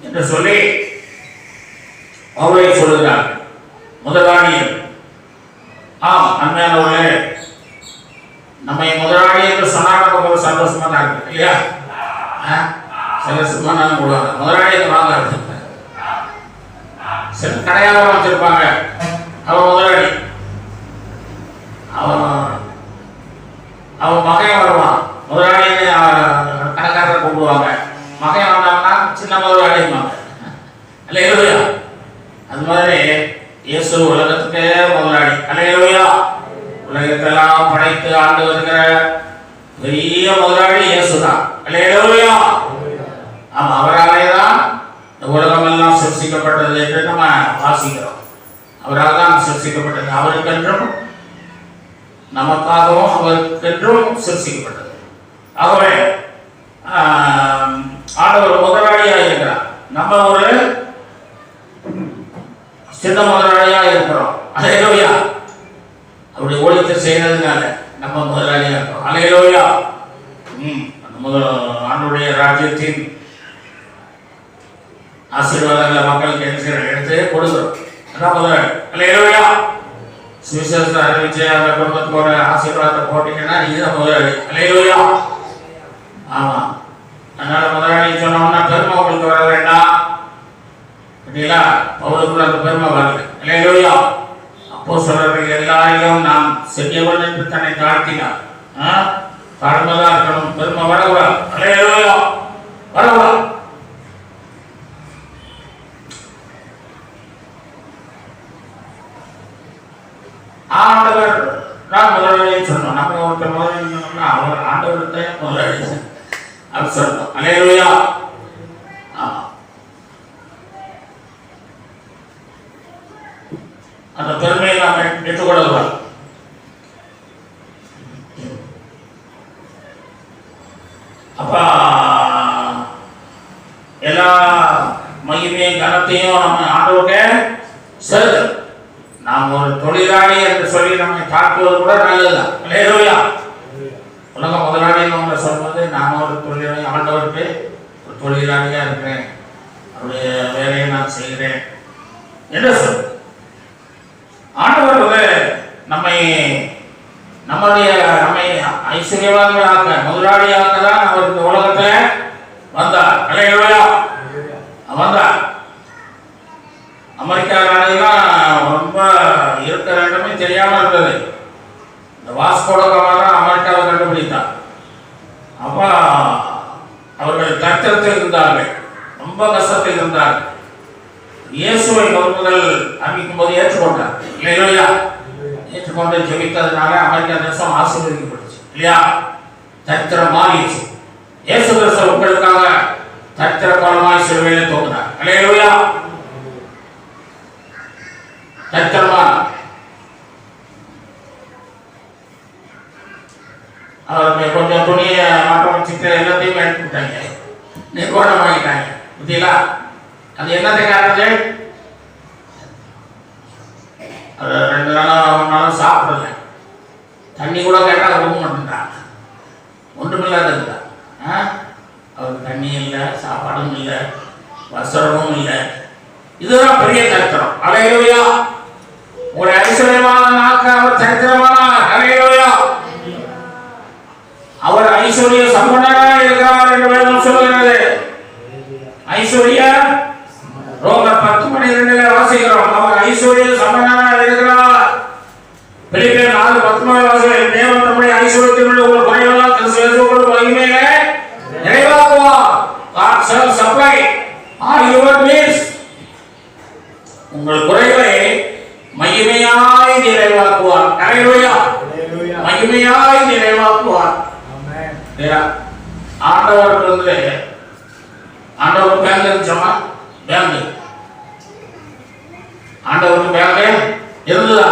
என்று சொல்லி அவரை சொல்லுகிறார். முதலாளியர். ஆம், அன்மையானவர்களே, நம்மை முதலாளி என்று சொன்னால் நமக்கு ஒரு சந்தோஷமா தான் இருக்கு இல்லையா? சில சும்மா நான் போடுவாங்க முதலாளி வாங்க, சில கடையாக வச்சிருப்பாங்க, அவன் முதலாளி, அவன் மகன் வருவான், முதலாளின்னு கடைக்காரரை கூப்பிடுவாங்க. மகன் வந்தாங்கன்னா சின்ன முதலாளிம்பாங்க அல்லேலூயா. அது மாதிரி இயேசு உலகத்துக்கே முதலாளி அல்லேலூயா. உலகத்தெல்லாம் படைத்து ஆண்டு வருகிற பெரிய முதலாளி இயேசு தான் அல்லேலூயா. ஆமா, அவராலே தான் இந்த உலகம் எல்லாம் சிருஷ்டிக்கப்பட்டது என்று நம்ம வாசிக்கிறோம். அவரால் தான் சிருஷ்டிக்கப்பட்டது, அவருக்கென்றும் நமக்காகவும் அவருக்கென்றும் சிருஷ்டிக்கப்பட்டது. ஆகவே ஆண்டவர் முதலாளியாக இருக்கிறார், நம்ம ஒரு சின்ன முதலாளியாக இருக்கிறோம் அல்லேலூயா. அப்படி ஊழியத்தை செய்யறதுனால நம்ம முதலாளியாக இருக்கிறோம் அல்லேலூயா. ஆண்டுடைய ராஜ்யத்தின் ஆசீர்வாதங்களை மக்களுக்கு எடுத்து கொடுக்கிறோம், அதான் முதலாளி அல்லேலூயா. சுவிசேஷத்தை அறிவிச்சு அந்த குடும்பத்துக்கு ஒரு ஆசீர்வாதத்தை போட்டீங்கன்னா நீங்க தான் முதலாளி அல்லேலூயா. ஆமா, அதனால முதலாளி சொன்னோம்னா பெருமை உங்களுக்கு வர வேண்டாம் அப்படிங்களா? பவுலுக்குள்ள அந்த பெருமை வரல அல்லேலூயா. அப்போஸ்தலர்கள் எல்லாரையும் நாம் செஞ்சவன் என்று தன்னை தாழ்த்தினார். தாழ்மைதான் இருக்கணும், பெருமை வரக்கூடாது அல்லேலூயா, வரக்கூடாது. ஆண்டவர் தான் முதலாளி சொன்னோம். நம்ம ஒருத்தர் முதலாளி சொன்னோம்னா அவர் ஆண்டவர்கிட்ட முதலாளி அப்படி சொல்லணும் அல்லேலூயா. அந்த பெருமையை நாம் ஏற்றுக்கொள்ளக்கூடாது. அப்ப எல்லா மகிமையும் கனத்தையும் நம்ம ஆண்டவருக்கு செலுத்தணும். நாம் ஒரு தொழிலாளி என்று சொல்லி நம்மை தாக்குவது கூட நல்லதுதான் அல்லேலூயா. உலக முதலாளி அவங்க சொல்வது நான் ஒரு தொழிலாளி, ஆண்டவருக்கு ஒரு தொழிலாளியா இருக்கிறேன், அவருடைய வேலையை நான் செய்கிறேன் என்று சொல். ஆண்டவர் நம்மை ஐஸ்வர்யவான்களாக்க முதலாளியாக்க தான் அவர் இந்த உலகத்துல வந்தார் அல்லேலூயா. வந்தார். அமெரிக்கா நாடுலாம் ரொம்ப இருக்கிற இடமே தெரியாம இருந்தது. இந்த வாஸ்கோட காமா தான் அமெரிக்காவை கண்டுபிடித்தார். அப்ப அவர்கள் கஷ்டத்தில் இருந்தார்கள், ரொம்ப கஷ்டத்தில் இருந்தார்கள். இயேசுவை முதல் அறிவிக்கும் போது ஏற்றுக்கொண்டார் இல்லையா? ஏற்றுக்கொண்டு ஜெபித்ததுனால அமெரிக்கா தேசம் ஆசீர்வதிக்கப்பட்டுச்சு இல்லையா? சரித்திரம் மாறிடுச்சு. இயேசு கிறிஸ்து உங்களுக்காக சரித்திர காலமாய் சிலுவையிலே தோன்றினார் அல்லேலூயா. சரித்திரமா அவருக்கு கொஞ்சம் துணியை மாற்றம் வச்சுட்டு எல்லாத்தையும் எடுத்துக்கிட்டாங்க, நிர்வாணம் வாங்கிட்டாங்க புத்திங்களா? அது என்னத்தை காட்டுறது? அது 2 நாளும் சாப்பிடல, தண்ணி கூட கேட்டால் கொடுக்க மாட்டேங்கிறாங்க, ஒன்றுமில்லாத இருந்தா. அவருக்கு தண்ணி இல்லை, சாப்பாடும் இல்லை, வஸ்திரமும் இல்லை. இதுதான் பெரிய சரித்திரம் அல்லேலூயா. ஒரு ஐஸ்வர்யமான நாக்க அவர் சரித்திரமானார் அல்லேலூயா. அவர் ஐஸ்வர்ய சம்பன்னராக இருக்கிறார் என்று வேதம் சொல்கிறது. ஐஸ்வர்ய ரோமர் 10:12 வாசிக்கிறோம். அவர் ஐஸ்வர்ய சம்பன்னராக இருக்கிறார். பிலிப்பியர் 4:13 வாசிக்கிறோம். தேவன் நம்முடைய ஐஸ்வர்யத்தினுடைய ஒரு குறைவெல்லாம் கிறிஸ்து இயேசுவுக்குள் மகிமையிலே நிறைவாக்குவார். God shall supply all your needs. உங்கள் குறைகளை மகிமையாய் நிறைவாக்குவார் அல்லேலூயா. மகிமையாய் நிறைவாக்குவார். ஆண்டவருக்கு ஆண்டவருக்கு பேங்க் இருந்துச்சோமா? பேங்க் ஆண்டவருக்கு பேங்க் இருந்ததா?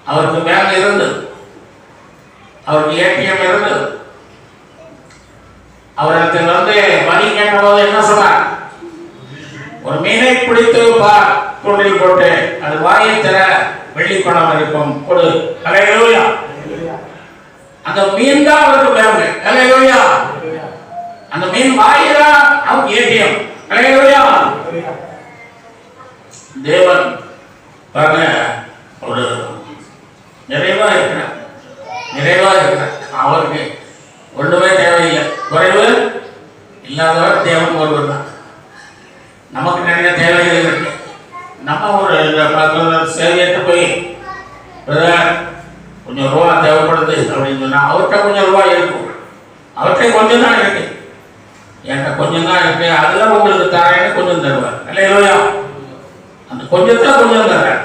அவருக்கு பேங்க் இருந்தது. அவருக்கு ஏடிஎம் இருந்தது. அவரிடத்தில் வரி கேட்டபோது என்ன சொன்னார்? ஒரு மீனை பிடித்து தூண்டில் போட்டு அது வாயை தர வெள்ளி பணம் இருக்கும் கொடு. அல்லேலூயா. அந்த மீன் தான் அவருக்கு பேரு. அல்லேலூயா. அந்த மீன் வாயிதான் அவருக்கு ஏடிஎம். அல்லேலூயா. தேவன் பாருங்க, ஒரு நிறைவா இருக்கிறார், நிறைவா இருக்கிறார். அவருக்கு ஒன்றுமே தேவையில்லை, குறைவு இல்லாதவர் தேவன் ஒருவர் தான். நமக்கு நிறைய தேவைகள் இருக்கு. நம்ம ஒரு சேவையிட்டு போய் கொஞ்சம் ரூபா தேவைப்படுது அப்படின்னு சொன்னா அவர்கிட்ட கொஞ்சம் ரூபா இருக்கும், அவர்கிட்ட கொஞ்சம் தான் இருக்கு, என்கிட்ட கொஞ்சம் தான் இருக்கு, அதெல்லாம் உங்களுக்கு தரேன்னு கொஞ்சம் தருவார். அல்லேலூயா. அந்த கொஞ்சத்துல கொஞ்சம் தர்றார்.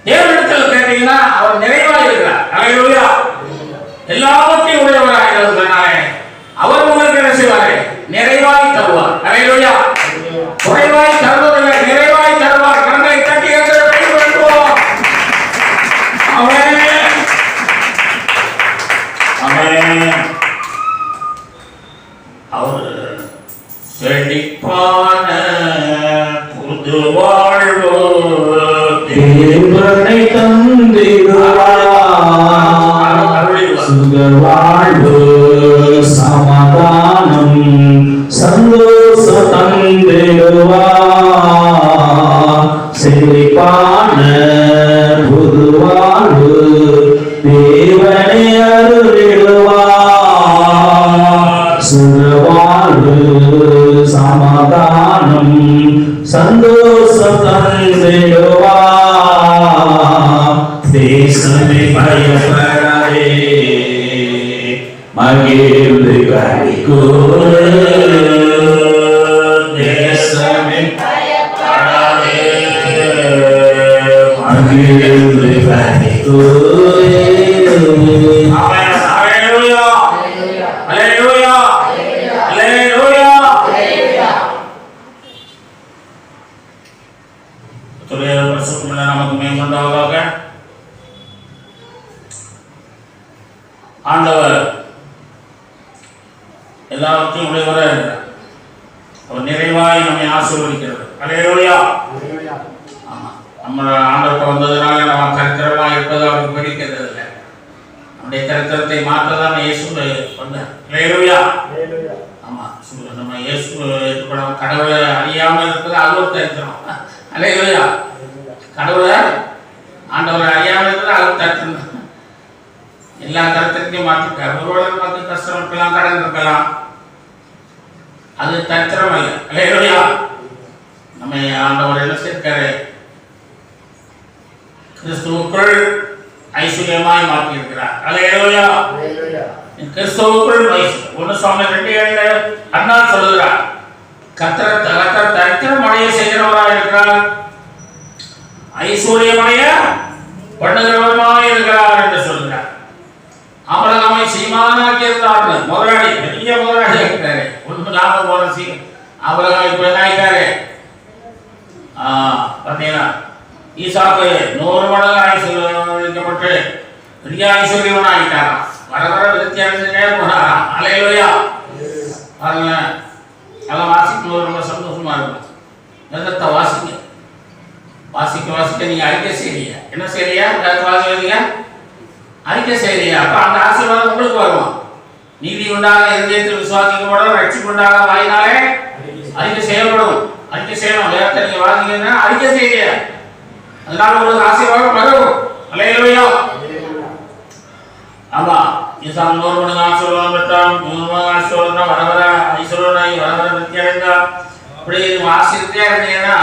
தேவனிடத்தில் கேட்டீங்கன்னா அவர் நிறைவா இருக்கிறார். அல்லேலூயா. எல்லாவற்றையும் உடையவராக இருந்ததுனால அவர் உங்களுக்கு என்ன செய்வாரு? நிறைவாய் தருவார். அல்லேலூயா. குறைவாய் தருவதில்லை, நிறைவாய் தருவார். கண்ணை தட்டி பயன்படுத்துவோம். ஆமென். ஆமென். அவர் செழிப்பான புது வாழ்வு தேவனை தந்திடுவார். சுக வாழ்வு, சமாதானம், சந்தோஷ தந்திடுவார். செழிப்பான புது வாழ்வு தேவனை அருளிடுவார். சுக வாழ்வு, சமாதானம், சந்தோஷம் தந்திடுவார். தேசமே பயப்படாதே, மகிழ்ந்து களிக்கூறு. தேசமே பயப்படாதே, மகிழ்ந்து களிக்கூறு. அல்லேலூயா. அல்லேலூயா. அல்லேலூயா. நமக்கு மேம்பட்டவராக ஆண்டவர் எல்லாவற்றையும் உடையவராக இருக்கிறார். அவர் நிறைவாய் நம்மை ஆசீர்வதிக்கிறார். அல்லேலூயா. ஆமா, நம்ம ஆண்டவர்கிட்ட வந்ததுனால நம்ம கருத்தரமா இருப்பது அவருக்கு பிடிக்கிறது இல்லை. நம்முடைய கருத்தரத்தை மாற்றதான் இயேசு வந்தார். அல்லேலூயா. ஆமா, நம்ம இயேசு ஏற்றுக்கணும். கடவுளை அறியாமல் இருப்பது அது ஒரு தரித்திரம். அல்லேலூயா. கடவுளை ஆண்டவரை அறியாமல் இருப்பது அது தரித்திரம். எல்லா கருத்தையும் மாற்றிருக்கார். ஒருவேளை நமக்கு கஷ்டம் இருக்கலாம், கடன் இருக்கலாம், அது தரித்திரம் அல்ல. அல்லேலூயா. நம்ம ஆண்டவர் என்ன செய்திருக்காரு? கிறிஸ்துவுக்குள் ஐஸ்வர்யமாய் மாற்றி இருக்கிறார். அல்லேலூயா. கிறிஸ்துவுக்குள் 1:2 அண்ணா சொல்லுகிறார், கர்த்தர் தரித்திரம் அடைய செய்கிறவராக இருக்கிறார், ஐஸ்வர்யமடைய பண்ணுகிறவருமாய் இருக்கிறார் என்று சொல்கிறார். ஆபிரகாமை சீமானாக்கி இருந்தார். முதலாளி, பெரிய முதலாளி இருக்கிறாரு. ஒன்று லாபம் போற ஆபிரகாம் இப்ப என்ன ஆயிட்டாரு? பார்த்தீங்கன்னா ஈசாக்கு 100 மடங்கு ஐஸ்வர்யப்பட்டு பெரிய ஐஸ்வர்யவன் ஆகிட்டாராம். வர வர வித்தியாசமே போனாராம். அல்லேலூயா. பாருங்க, அதெல்லாம் வாசிக்கும் ரொம்ப சந்தோஷமா இருக்கும். எதத்தை வாசிக்க வாசிக்க வாசிக்க நீங்க அறிக்கை செய்றீங்க. என்ன செய்றீங்க? வாசிக்கிறீங்க, அறிக்கை செய்றீங்க. அப்ப அந்த ஆசீர்வாதம் உங்களுக்கு வரும். நீதி உண்டாக இருதயத்தில் விசுவாசிக்கப்படும், ரட்சிப்பு உண்டாக வாயினாலே அறிக்கை செய்யப்படும். அறிக்கை செய்யணும். வேற நீங்க வாசிங்கன்னா அறிக்கை செய்றீங்க, அதனால உங்களுக்கு ஆசீர்வாதம் வரும். அல்லேலூயா. ஆமா, ஈசான் 100 மடங்கு ஆசீர்வாதம் பெற்றான். 100 மடங்கு ஆசீர்வாதம் வர வர ஐஸ்வர்யனாகி வர வர விருத்தி அடைந்தார். அப்படி ஆசீர்வதித்தே இருந்தீங்கன்னா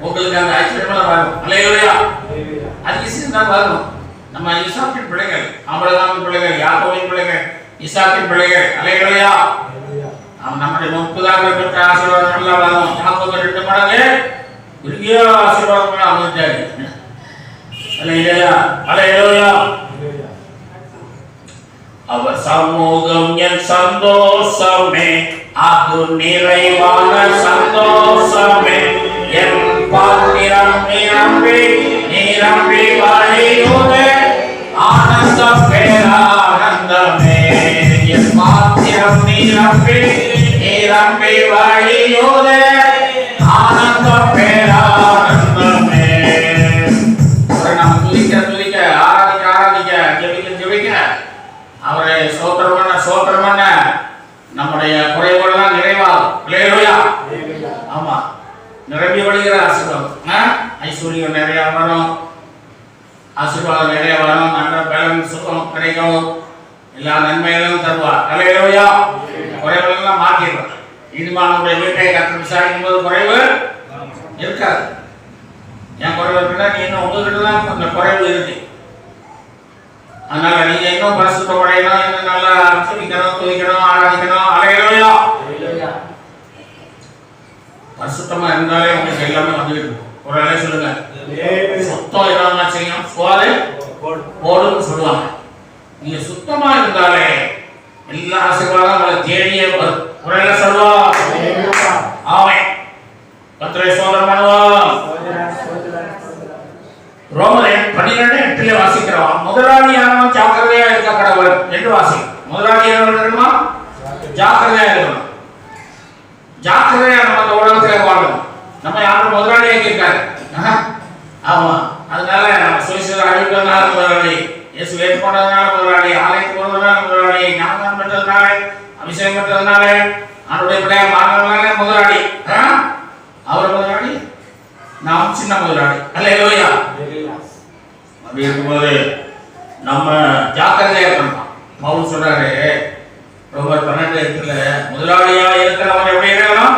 உங்களுக்கு அந்த ஐஸ்வர்யம் வரும். அல்லேலூயா. அதிசயம் தான் வரும். நம்ம ஈசாக்கின் பிள்ளைகள், ஆபிரகாமின் பிள்ளைகள், யாக்கோபின் பிள்ளைகள், ஈசாக்கின் பிள்ளைகள். அல்லேலூயா. நம்முடைய முற்புதாக்கள் பெற்ற ஆசீர்வாதம் எல்லாம் வரும். யாக்கோபு 2 மடங்கு பெரிய ஆசீர்வாதம் அமைஞ்சாரு. அல்லேலூயா. அல்லேலூயா. அவர் சமூகம் என் சந்தோஷமே, அது நிறைவான சந்தோஷமே. என் பாத்திரம் நிரம்பி நிரம்பி வழியுதே, ஆனந்தமே பாத்திரம் நீரம்பி நீரம்பி வழியோதே ஆனந்த பேரானந்தமே. நம்ம துதிக்க ஆராதிக்க ஜெபிக்க அவரை சோத்திரம் பண்ண நம்முடைய குறைவுகள்லாம் நிறைவாகும். அல்லேலூயா. ஆமா, நிரம்பி வழிகிற ஆசீர்வாதம், ஐஸ்வர்யம் நிறைய வரும், ஆசீர்வாதம் நிறைய வரும், நல்ல பலன் சுகம் கிடைக்கும், எல்லா நன்மைகளும் தருவார். அல்லேலூயா. குறைவுகள்லாம் மாற்றிடுவார். இனிமானுடைய வீட்டை கற்று விசாரிக்கும் போது குறைவு இருக்காது. என் குறைவு இருக்குன்னா நீ இன்னும் உங்ககிட்ட தான் அந்த குறைவு இருக்கு. அதனால நீங்க இன்னும் பரிசுத்தப்படையணும், இன்னும் நல்லா துதிக்கணும், ஆராதிக்கணும். அல்லேலூயா. பரிசுத்தமா இருந்தாலே உங்களுக்கு எல்லாமே வந்துட்டு இருக்கும். ஒரு வேலை சொல்லுங்க, சுத்தம் இல்லாம செய்யும் சுவாது போடுன்னு சொல்லுவாங்க. நீங்க சுத்தமா இருந்தாலே எல்லா ஆசீர்வாதம் உங்களை தேடியே வரும். ஒரு வேலை சொல்லுவா ஆமென். கர்த்தரை சோதனை பண்ணுவோம். ரோமர் 12:8 வாசிக்கிறோம். முதலாளியானவன் ஜாக்கிரதையா இருக்க கடவுள் என்று வாசிக்கிறோம். முதலாளியானவன் ஜாக்கிரதையா இருக்கணும். ஜாக்கிரதையா நம்ம அந்த உலகத்துல வாழணும். நம்ம யாரும் முதலாளியாக்கி இருக்காரு. ஆமா, அதனால சுவிசேஷ அறிவிக்கிறதுனால முதலாளி, இயேசு ஏற்றுக்கொண்டதுனால முதலாளி, ஆலயத்துக்கு போனதுனால முதலாளி, ஞானம் பெற்றதுனால, அபிஷேகம் பெற்றதுனால, அவருடைய பிள்ளைய மாறினால முதலாளி. அவர் முதலாளி, நாம் சின்ன முதலாளி. அல்லேலூயா. அப்படி இருக்கும்போது நம்ம ஜாக்கிரதையா இருக்கணும். பவுல் சொல்றாரு ரோமர் 12:8 முதலாளியா இருக்கிறவன் எப்படி இருக்கணும்?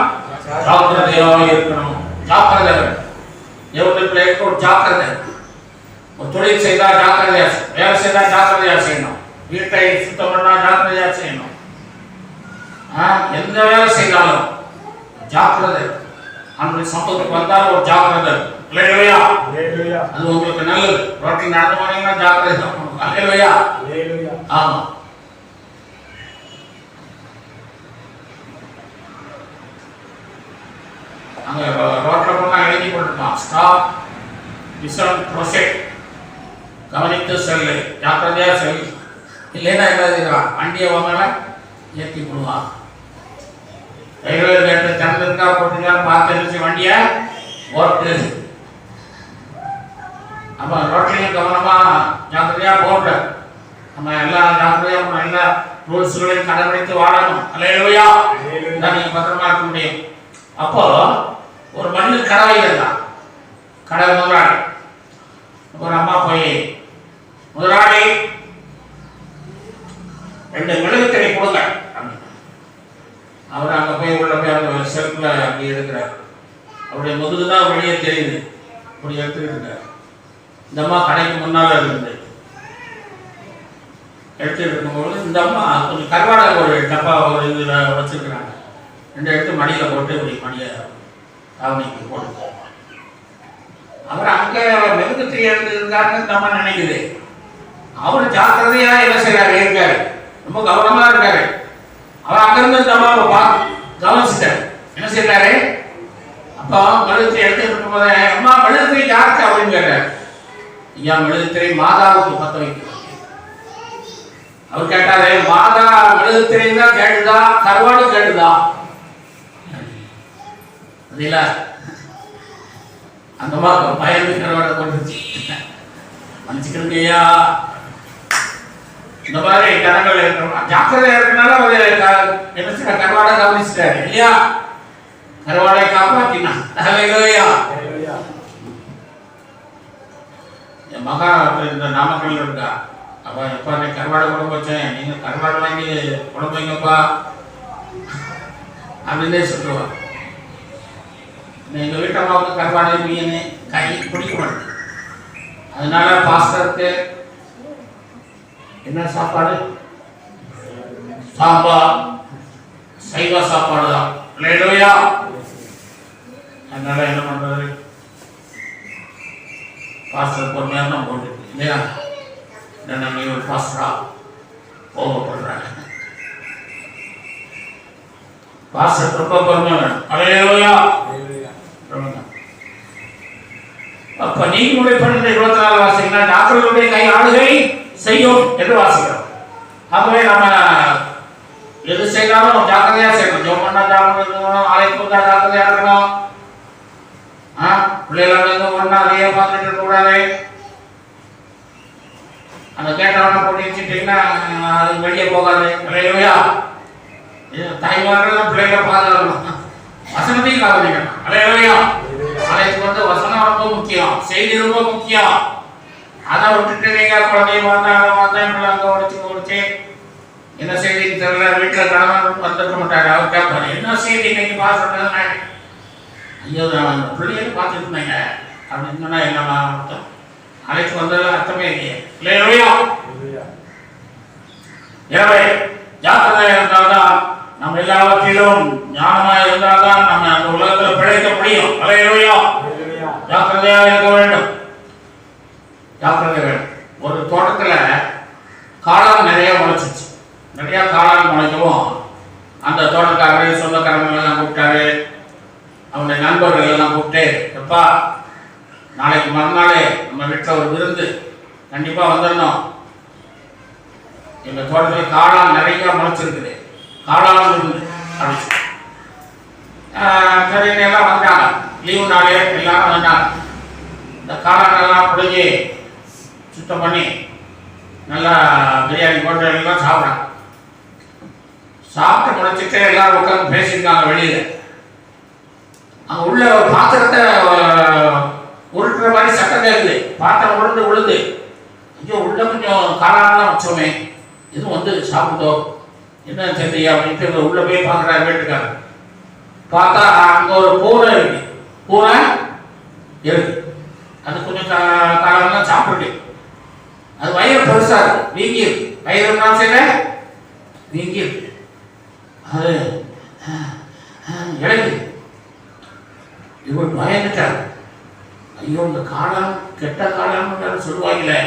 ஜாக்கிரதையா இருக்கணும். ஜாக்கிரதை எவ்வளவு பிள்ளைக்கு ஒரு ஜாக்கிரதை. ஒரு தொழில் செய்தா ஜாக்கிரதையா, வேலை செய்தா ஜாக்கிரதையா செய்யணும், வீட்டை சுத்தம் பண்ணா ஜாக்கிரதையா செய்யணும். எந்த வேலை செய்தாலும் ஜாக்கிரதை. அவனுடைய சம்பவத்துக்கு வந்தாலும் ஒரு ஜாக்கிரதை. அல்லேலூயா. அது உங்களுக்கு நல்லது. ரோட்டில் நடந்து போனீங்கன்னா ஜாக்கிரதை. அல்லேலூயா. ஆமா. அங்க ரோட்ல போனா எழுதி போட்டுருக்கான், ஸ்டாப், லிசன், ப்ரோசீட், கவனித்து செல்லு, ஜாக்கிரதையா செல்லு. இல்லைன்னா என்ன வண்டியை வாங்கல ஏற்றி போடுவான். திறந்துருக்கா போட்டுருக்கா பார்த்து வண்டியை ஓட்டு. அப்ப ரோட்லையும் கவனமா ஜாக்கிரதையா போடுற. நம்ம எல்லா ஜாக்கிரதையா எல்லா ரூல்ஸ்களையும் கடைபிடித்து வாழணும். அல்லேலூயா. நீங்க பத்திரமா இருக்க முடியும். அப்போ ஒரு மண்ணு கடவை இருந்தான். கடை முதலாளி. ஒரு அம்மா போய், முதலாளி 2 மெழுகுத்திரை கொடுங்க. அவர் அங்க போய் உள்ள போய் அந்த செல்ஃப்ல அப்படி எடுக்கிறார். அவருடைய முதுகுதான் வெளியே தெரியுது. அப்படி எடுத்துக்கிட்டு இருக்கார். இந்த அம்மா கடைக்கு முன்னால இருந்து எடுத்துட்டு இருக்கும்போது இந்த அம்மா கொஞ்சம் கருவாடை ஒரு டப்பா ஒரு இதுல வச்சிருக்கிறாங்க. 2 எடுத்து மடியில போட்டு இப்படி மடிய தாவணிக்கு போட்டு அவர் அங்க மெழுகுத்திரி எடுத்து இருந்தாருன்னு இந்த அம்மா நினைக்குது. அவர் ஜாக்கிரதையா என்ன செய்யறாரு, இருக்காரு, ரொம்ப கவனமா இருக்காரு. அவர் அங்கிருந்து இந்த அம்மாவை கவனிச்சுட்டாரு. என்ன செய்யறாரு, அப்போ மெழுகுத்திரி எடுத்துட்டு இருக்கும்போது, அம்மா மெழுகுத்திரி யாருக்கு அப்படின்னு கேட்டார். ஐயா மெழுகுத்திரி மாதாவுக்கு பத்த வைக்கணும். அவர் கேட்டாரு, மாதா மெழுகுத்திரி தான் கேட்டுதா கருவாடு கேட்டுதா? இல்ல அந்த மாதிரி பயந்து கருவாடை கொண்டுச்சு. மன்னிச்சுக்கிறீங்க ஐயா. இந்த மாதிரி கரங்கள் இருக்கணும். ஜாக்கிரதையா இருக்கனால அவர் என்ன கருவாடை கவனிச்சுட்டாரு இல்லையா? கருவாடை காப்பாத்தினா. அல்லேலூயா. என் மகா இந்த நாமக்கல் இருக்கா. அப்ப எப்ப நீ கருவாடை குழம்பு வச்சேன், நீங்க கருவாடை வாங்கி குழம்பு வைங்கப்பா அப்படின்னே சொல்லுவா. எங்க வீட்டம்மாவுக்கு கருவாடை மீன் கை பிடிக்க மாட்டேன். அதனால பாஸ்டருக்கு என்ன சாப்பாடு? சாம்பார், சைவ சாப்பாடு தான். அல்லேலூயா. அதனால என்ன பண்றது, பாஸ்டர் பொறுமையாக தான் போட்டு இல்லையா? நம்ம ஒரு பாஸ்டரா கோபப்படுறாங்க. பாஸ்டர் ரொம்ப பொறுமையா வேணும். அல்லேலூயா. அப்ப நீதிமொழி 12:24 வாசிக்கலாம். டாக்டர்களுடைய கை ஆளுகை செய்யும் என்று வாசிக்கிறோம். ஆகவே நம்ம எது செய்தாலும் ஜாக்கிரதையா செய்யணும். ஜோம் பண்ணா ஜாக்கிரதை இருக்கணும், ஆலயத்துக்கு வந்தா ஜாக்கிரதையா இருக்கணும். பிள்ளைகள் ஒன்னா அதையே பார்த்துட்டு இருக்க கூடாது. அந்த கேட்டவன போட்டு வச்சுட்டீங்கன்னா அது வெளியே போகாது. இல்லையா? தாய்மார்கள் பிள்ளைகளை பாதுகாக்கணும், வசனத்தையும் காப்பாற்றிக்கணும். இல்லையா? ஆலயத்துக்கு வந்து வசனம் ரொம்ப முக்கியம், செய்தி ரொம்ப முக்கியம். அதை விட்டுட்டு நீங்க குழந்தைய பார்த்தா அங்கே உடைச்சு என்ன செய்தின்னு தெரியல, வீட்டில் கணவன் வந்துக்க மாட்டாரு. அவர் கேட்பாரு, என்ன செய்தி இன்னைக்கு பாசுறது? ஐயோ நான் அந்த பிள்ளைகளை பார்த்துட்டு இருந்தேங்க அப்படின்னு சொன்னா என்னமா அர்த்தம்? அழைத்து வந்தது அர்த்தமே இல்லையே. இல்லையா? எனவே ஜாக்கிரதையா இருந்தால்தான், நம்ம எல்லாவற்றிலும் ஞானமா இருந்தால்தான் நம்ம அந்த உலகத்தில் பிழைக்க முடியும். இல்லையா? ஜாக்கிரதையா இருக்க வேண்டும், ஜாக்கிரதை வேண்டும். ஒரு தோட்டத்துல காளான் நிறைய முளைச்சிச்சு. நிறைய காளான் முளைக்கவும் அந்த தோட்டக்காரர் சொந்தக்காரர்கள் எல்லாம் கூப்பிட்டாரு, அவனுடைய நண்பர்கள் எல்லாம் கூப்பிட்டு, எப்பா நாளைக்கு மறுநாளே நம்ம வீட்டில் ஒரு விருந்து கண்டிப்பாக வந்துடணும். எங்கள் தோட்டத்தில் காளான் நிறைய முளைச்சிருக்குது, காளான் விருந்து அப்படின்னு. சரின்னு எல்லாம் வந்தாங்க. லீவு நாளே எல்லாரும் வந்தாங்க. இந்த காளானெல்லாம் பிடிச்சி சுத்தம் பண்ணி நல்லா பிரியாணி போட்டு எல்லாம் சாப்பிட்றாங்க. சாப்பிட்டு முடிச்சுட்டு எல்லாரும் உட்காந்து பேசியிருக்காங்க வெளியில. அங்கே உள்ள ஒரு பாத்திரத்தை உருட்டுற மாதிரி சட்டம் கேட்குது. பாத்திரம் உளுந்து ஐயோ உள்ள கொஞ்சம் காளான்லாம் வச்சோமே, எதுவும் வந்து சாப்பிட்டோம் என்ன தெரியல அப்படின்ட்டு உள்ள போய் பார்க்குறாரு வீட்டுக்காரர். பார்த்தா அங்கே ஒரு பூனை இருக்கு, பூனை இருக்கு. அது கொஞ்சம் காளான்லாம் சாப்பிட்டு அது வயிறு பெருசா இருக்கு, வீங்கி இருக்கு. வயிறு என்ன செய்யல, வீங்கி இருக்கு. அது இழக்கு. இவர் பயந்துட்டார். ஐயோ இந்த காளான் கெட்ட காளான்னு சொல்லுவாங்களே,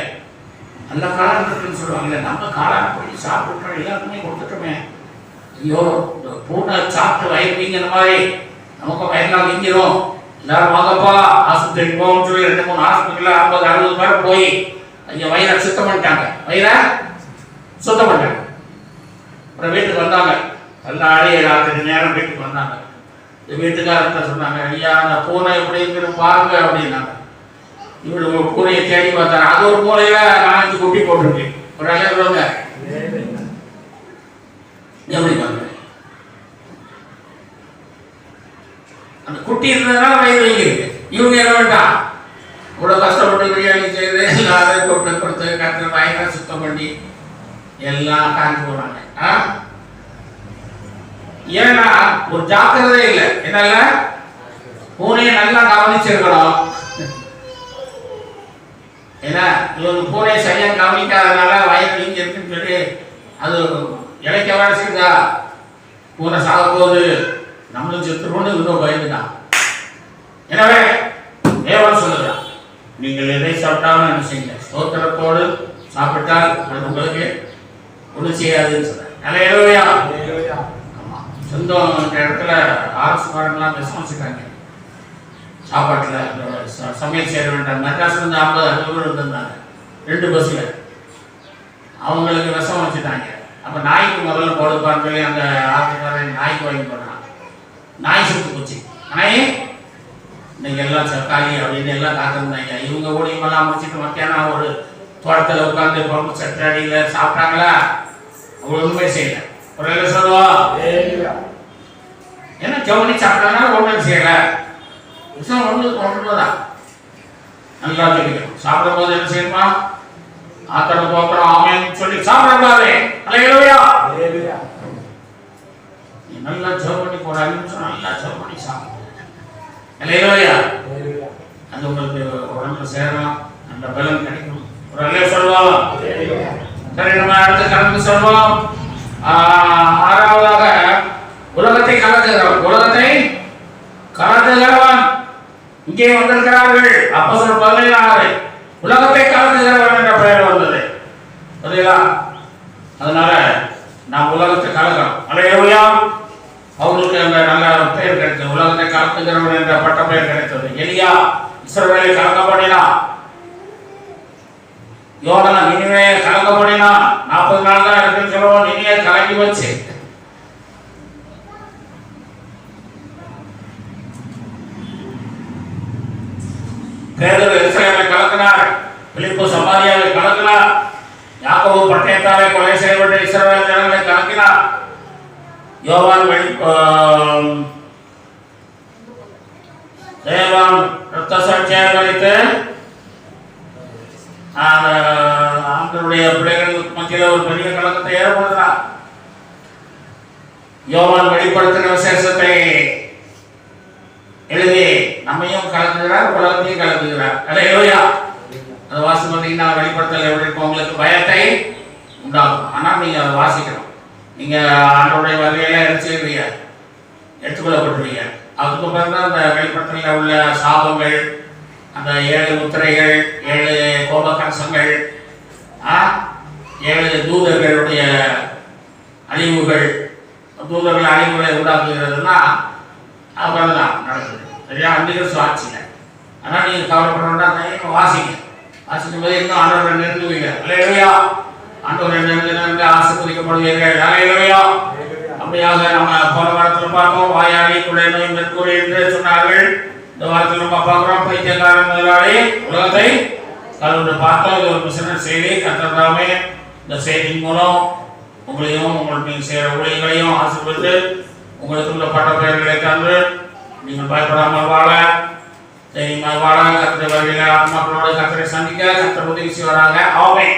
நல்ல காளான் இருக்குன்னு சொல்லுவாங்களே, நம்ம காளான் போய் சாப்பிட்டோம், எல்லாருக்குமே கொடுத்துட்டோமே. ஐயோ இந்த பூனை சாப்பிட்டு வயிறு வீங்கின மாதிரி நமக்கு வயிறுலாம் வீங்கிடும், எல்லாரும் வாங்கப்பா ஆஸ்பத்திரிக்கு போகணும்னு சொல்லி 2-3 ஆஸ்பத்திரியில் 50-60 பேர் போய் ஐயா வயிறை சுத்தம் பண்ணிட்டாங்க. வயிறை சுத்தம் பண்ணிட்டாங்க. அப்புறம் வீட்டுக்கு வந்தாங்க. எல்லாம் ஆடி ராத்திரி நேரம் வீட்டுக்கு வந்தாங்க. வீட்டுக்காரர்கிட்ட சொன்னாங்க, ஐயா அந்த பூனை எப்படி இருக்குன்னு பாருங்க அப்படின்னாங்க. இவரு பூனையை தேடி பார்த்தாரு. அது ஒரு பூனையில 4 குட்டி போட்டிருக்கு. ஒரு அழகுங்க எப்படி பாருங்க, அந்த குட்டி இருந்ததுனால வயிறு வைக்கிறது. இவங்க என்ன வேண்டாம், இவ்வளோ கஷ்டப்பட்டு பிரியாணி செய்து எல்லாரும் கூப்பிட்டு கொடுத்து கற்று வயிறை சுத்தம் பண்ணி எல்லாம் காஞ்சி போனாங்க. ஏன்னா ஒரு ஜாக்கிரதை இல்லை. என்னல்ல, பூனையை நல்லா கவனிச்சிருக்கணும். ஏன்னா இவங்க பூனையை சரியா கவனிக்காதனால வயிறு வீங்கி இருக்குன்னு சொல்லி அது இழைக்க வேலை செய்தா பூனை சாக போகுது, நம்மளும் செத்துருவோன்னு இன்னும் பயந்துட்டான். எனவே தேவன் சொல்லுறான், நீங்கள் எதை சாப்பிட்டாலும் என்ன செய்யுங்க, ஸ்தோத்திரத்தோடு சாப்பிட்டால் அது உங்களுக்கு ஒன்றும் செய்யாதுன்னு சொல்றேன். அல்லேலூயா. ஆமா, சொந்தம் இடத்துல ஆர்எஸ்காரங்களாம் விஷம் வச்சுட்டாங்க சாப்பாட்டில். சமையல் செய்ய வேண்டாம். மெட்ராஸ்ல இருந்து 50-60 இருந்திருந்தாங்க 2 பஸ்ஸில். அவங்களுக்கு விஷம் வச்சுட்டாங்க. அப்போ நாய்க்கு முதல்ல போடுப்பான்னு சொல்லி அந்த ஆர்எஸ்காரன் நாய்க்கு வாங்கி போனான். நாய் சுட்டு போச்சு. நாய் இன்னைக்கு எல்லாம் சர்க்காரி அப்படின்னு எல்லாம் காத்திருந்தாங்க. இவங்க ஊழியமெல்லாம் முடிச்சுட்டு மத்தியானம் ஒரு தோட்டத்தில் உட்காந்து பம்பு சட்டடியில் சாப்பிட்டாங்களா, அவங்க ஒன்றுமே செய்யல. ஒரு வேலை சொல்லுவா ஏன்னா ஜவுனி சாப்பிட்டாலும் ஒன்றும் செய்யல. விஷயம் ஒன்றுதான் நல்லா தெரியும். சாப்பிடும் போது என்ன செய்யணுமா, ஆத்திரம் போக்குறோம் ஆமேன்னு சொல்லி சாப்பிடக்கூடாது. அல்லேலூயா. நல்லா ஜெபம் பண்ணி போற 5 நிமிஷம் நல்லா ஜெபம் பண்ணி சாப்பிடுங்க. அல்லேலூயா. அது உங்களுக்கு உடம்புல சேரலாம், நல்ல பலன் கிடைக்கும். ஒரு அல்லே சொல்லுவோம். சரி, நம்ம அடுத்து கலந்து சொல்வோம். 6வதாக உலகத்தை கலக்குகிறவன். உலகத்தை கலக்குகிறவன் இங்கே வந்திருக்கிறார்கள். அப்போஸ்தலர் 17:6 உலகத்தை கலக்குகிறவன் என்ற பெயர் வந்தது. சரிங்களா? அதனால நாம் உலகத்தை கலக்கிறோம். அல்லேலூயா. அவங்களுக்கு அந்த நல்ல பெயர் கிடைத்தது, உலகத்தை கலக்குகிறவன் என்ற பட்ட பெயர் கிடைத்தது. எலியா இஸ்ரவேலை கலக்க பண்ணினான். யோனா நினிவே கலக்க பண்ணினான். 40 நாள் தான் இருக்குன்னு சொல்லுவோம். நினிவே கலக்கி வச்சு பிலிப்பு சமாரியாவை கலக்கினார். யாக்கோபு பட்டயத்தாலே கொலை செய்யப்பட்ட இஸ்ரவேல் ஜனங்களை கலக்கினார். யோவான் தேவான் ரத்த சாட்சியாக கழித்து ஆண்களுடைய பிள்ளைகளுக்கு மத்தியில் ஒரு பெரிய கலக்கத்தை ஏற்படுத்தினார். யோவான் வெளிப்படுத்தின விசேஷத்தை எழுதி நம்மையும் கலக்குகிறார், உலகத்தையும் கலக்குகிறார். அல்லேலூயா. அதை வாசி பார்த்தீங்கன்னா வெளிப்படுத்தல் எப்படி இருக்கும், உங்களுக்கு பயத்தை உண்டாகும். ஆனால் நீங்கள் அதை வாசிக்கணும். நீங்கள் ஆண்டோடைய வகையில எடுத்துக்கிறீங்க, எடுத்துக்கொள்ளப்படுறீங்க. அதுக்கு பிறகு தான் அந்த வெளிப்படுத்தலில் உள்ள சாபங்கள், அந்த 7 முத்திரைகள், 7 கோபக்கரசங்கள், 7 தூதர்களுடைய அழிவுகள், தூதர்கள் அழிவுகளை உண்டாக்குகிறதுனா அப்புறம் தான் நடக்குது. சரியா? அன்றைக்கு சாட்சிங்க. ஆனால் நீங்கள் கவலைப்படணும்னா வாசிங்க. வாசிக்கும் போது இன்னும் ஆண்டவரை நிறுத்துவீங்க. அல்லேலூயா. ஆண்டவரை நிறுத்தி ஆசீர்வதிக்கப்படுவீர்கள். அல்லேலூயா. அப்படியாக நம்ம போன வாரத்தில் பார்த்தோம், வாயாடி குலை நோய் மெர்க்குரி என்று சொன்னார்கள். இந்த வாரத்தில் நம்ம பார்க்குறோம், பைத்தியக்காரன் முதலாளி உலகத்தை கலந்து பார்த்தோம். இது ஒரு மிஷனரி செய்தி. கர்த்தர் தாமே இந்த செய்தியின் மூலம் உங்களையும் உங்களுக்கு செய்கிற ஊழியர்களையும் ஆசீர்வதித்து உங்களுக்கு உள்ள பட்ட பெயர்களை தந்து நீங்கள் பயப்படாமல் வாழ, தைரியமாக வாழ, கர்த்தர் வருகிற ஆத்மாக்களோடு கர்த்தரை சந்திக்க கர்த்தர் உதவி செய்வாராக. ஆமென்.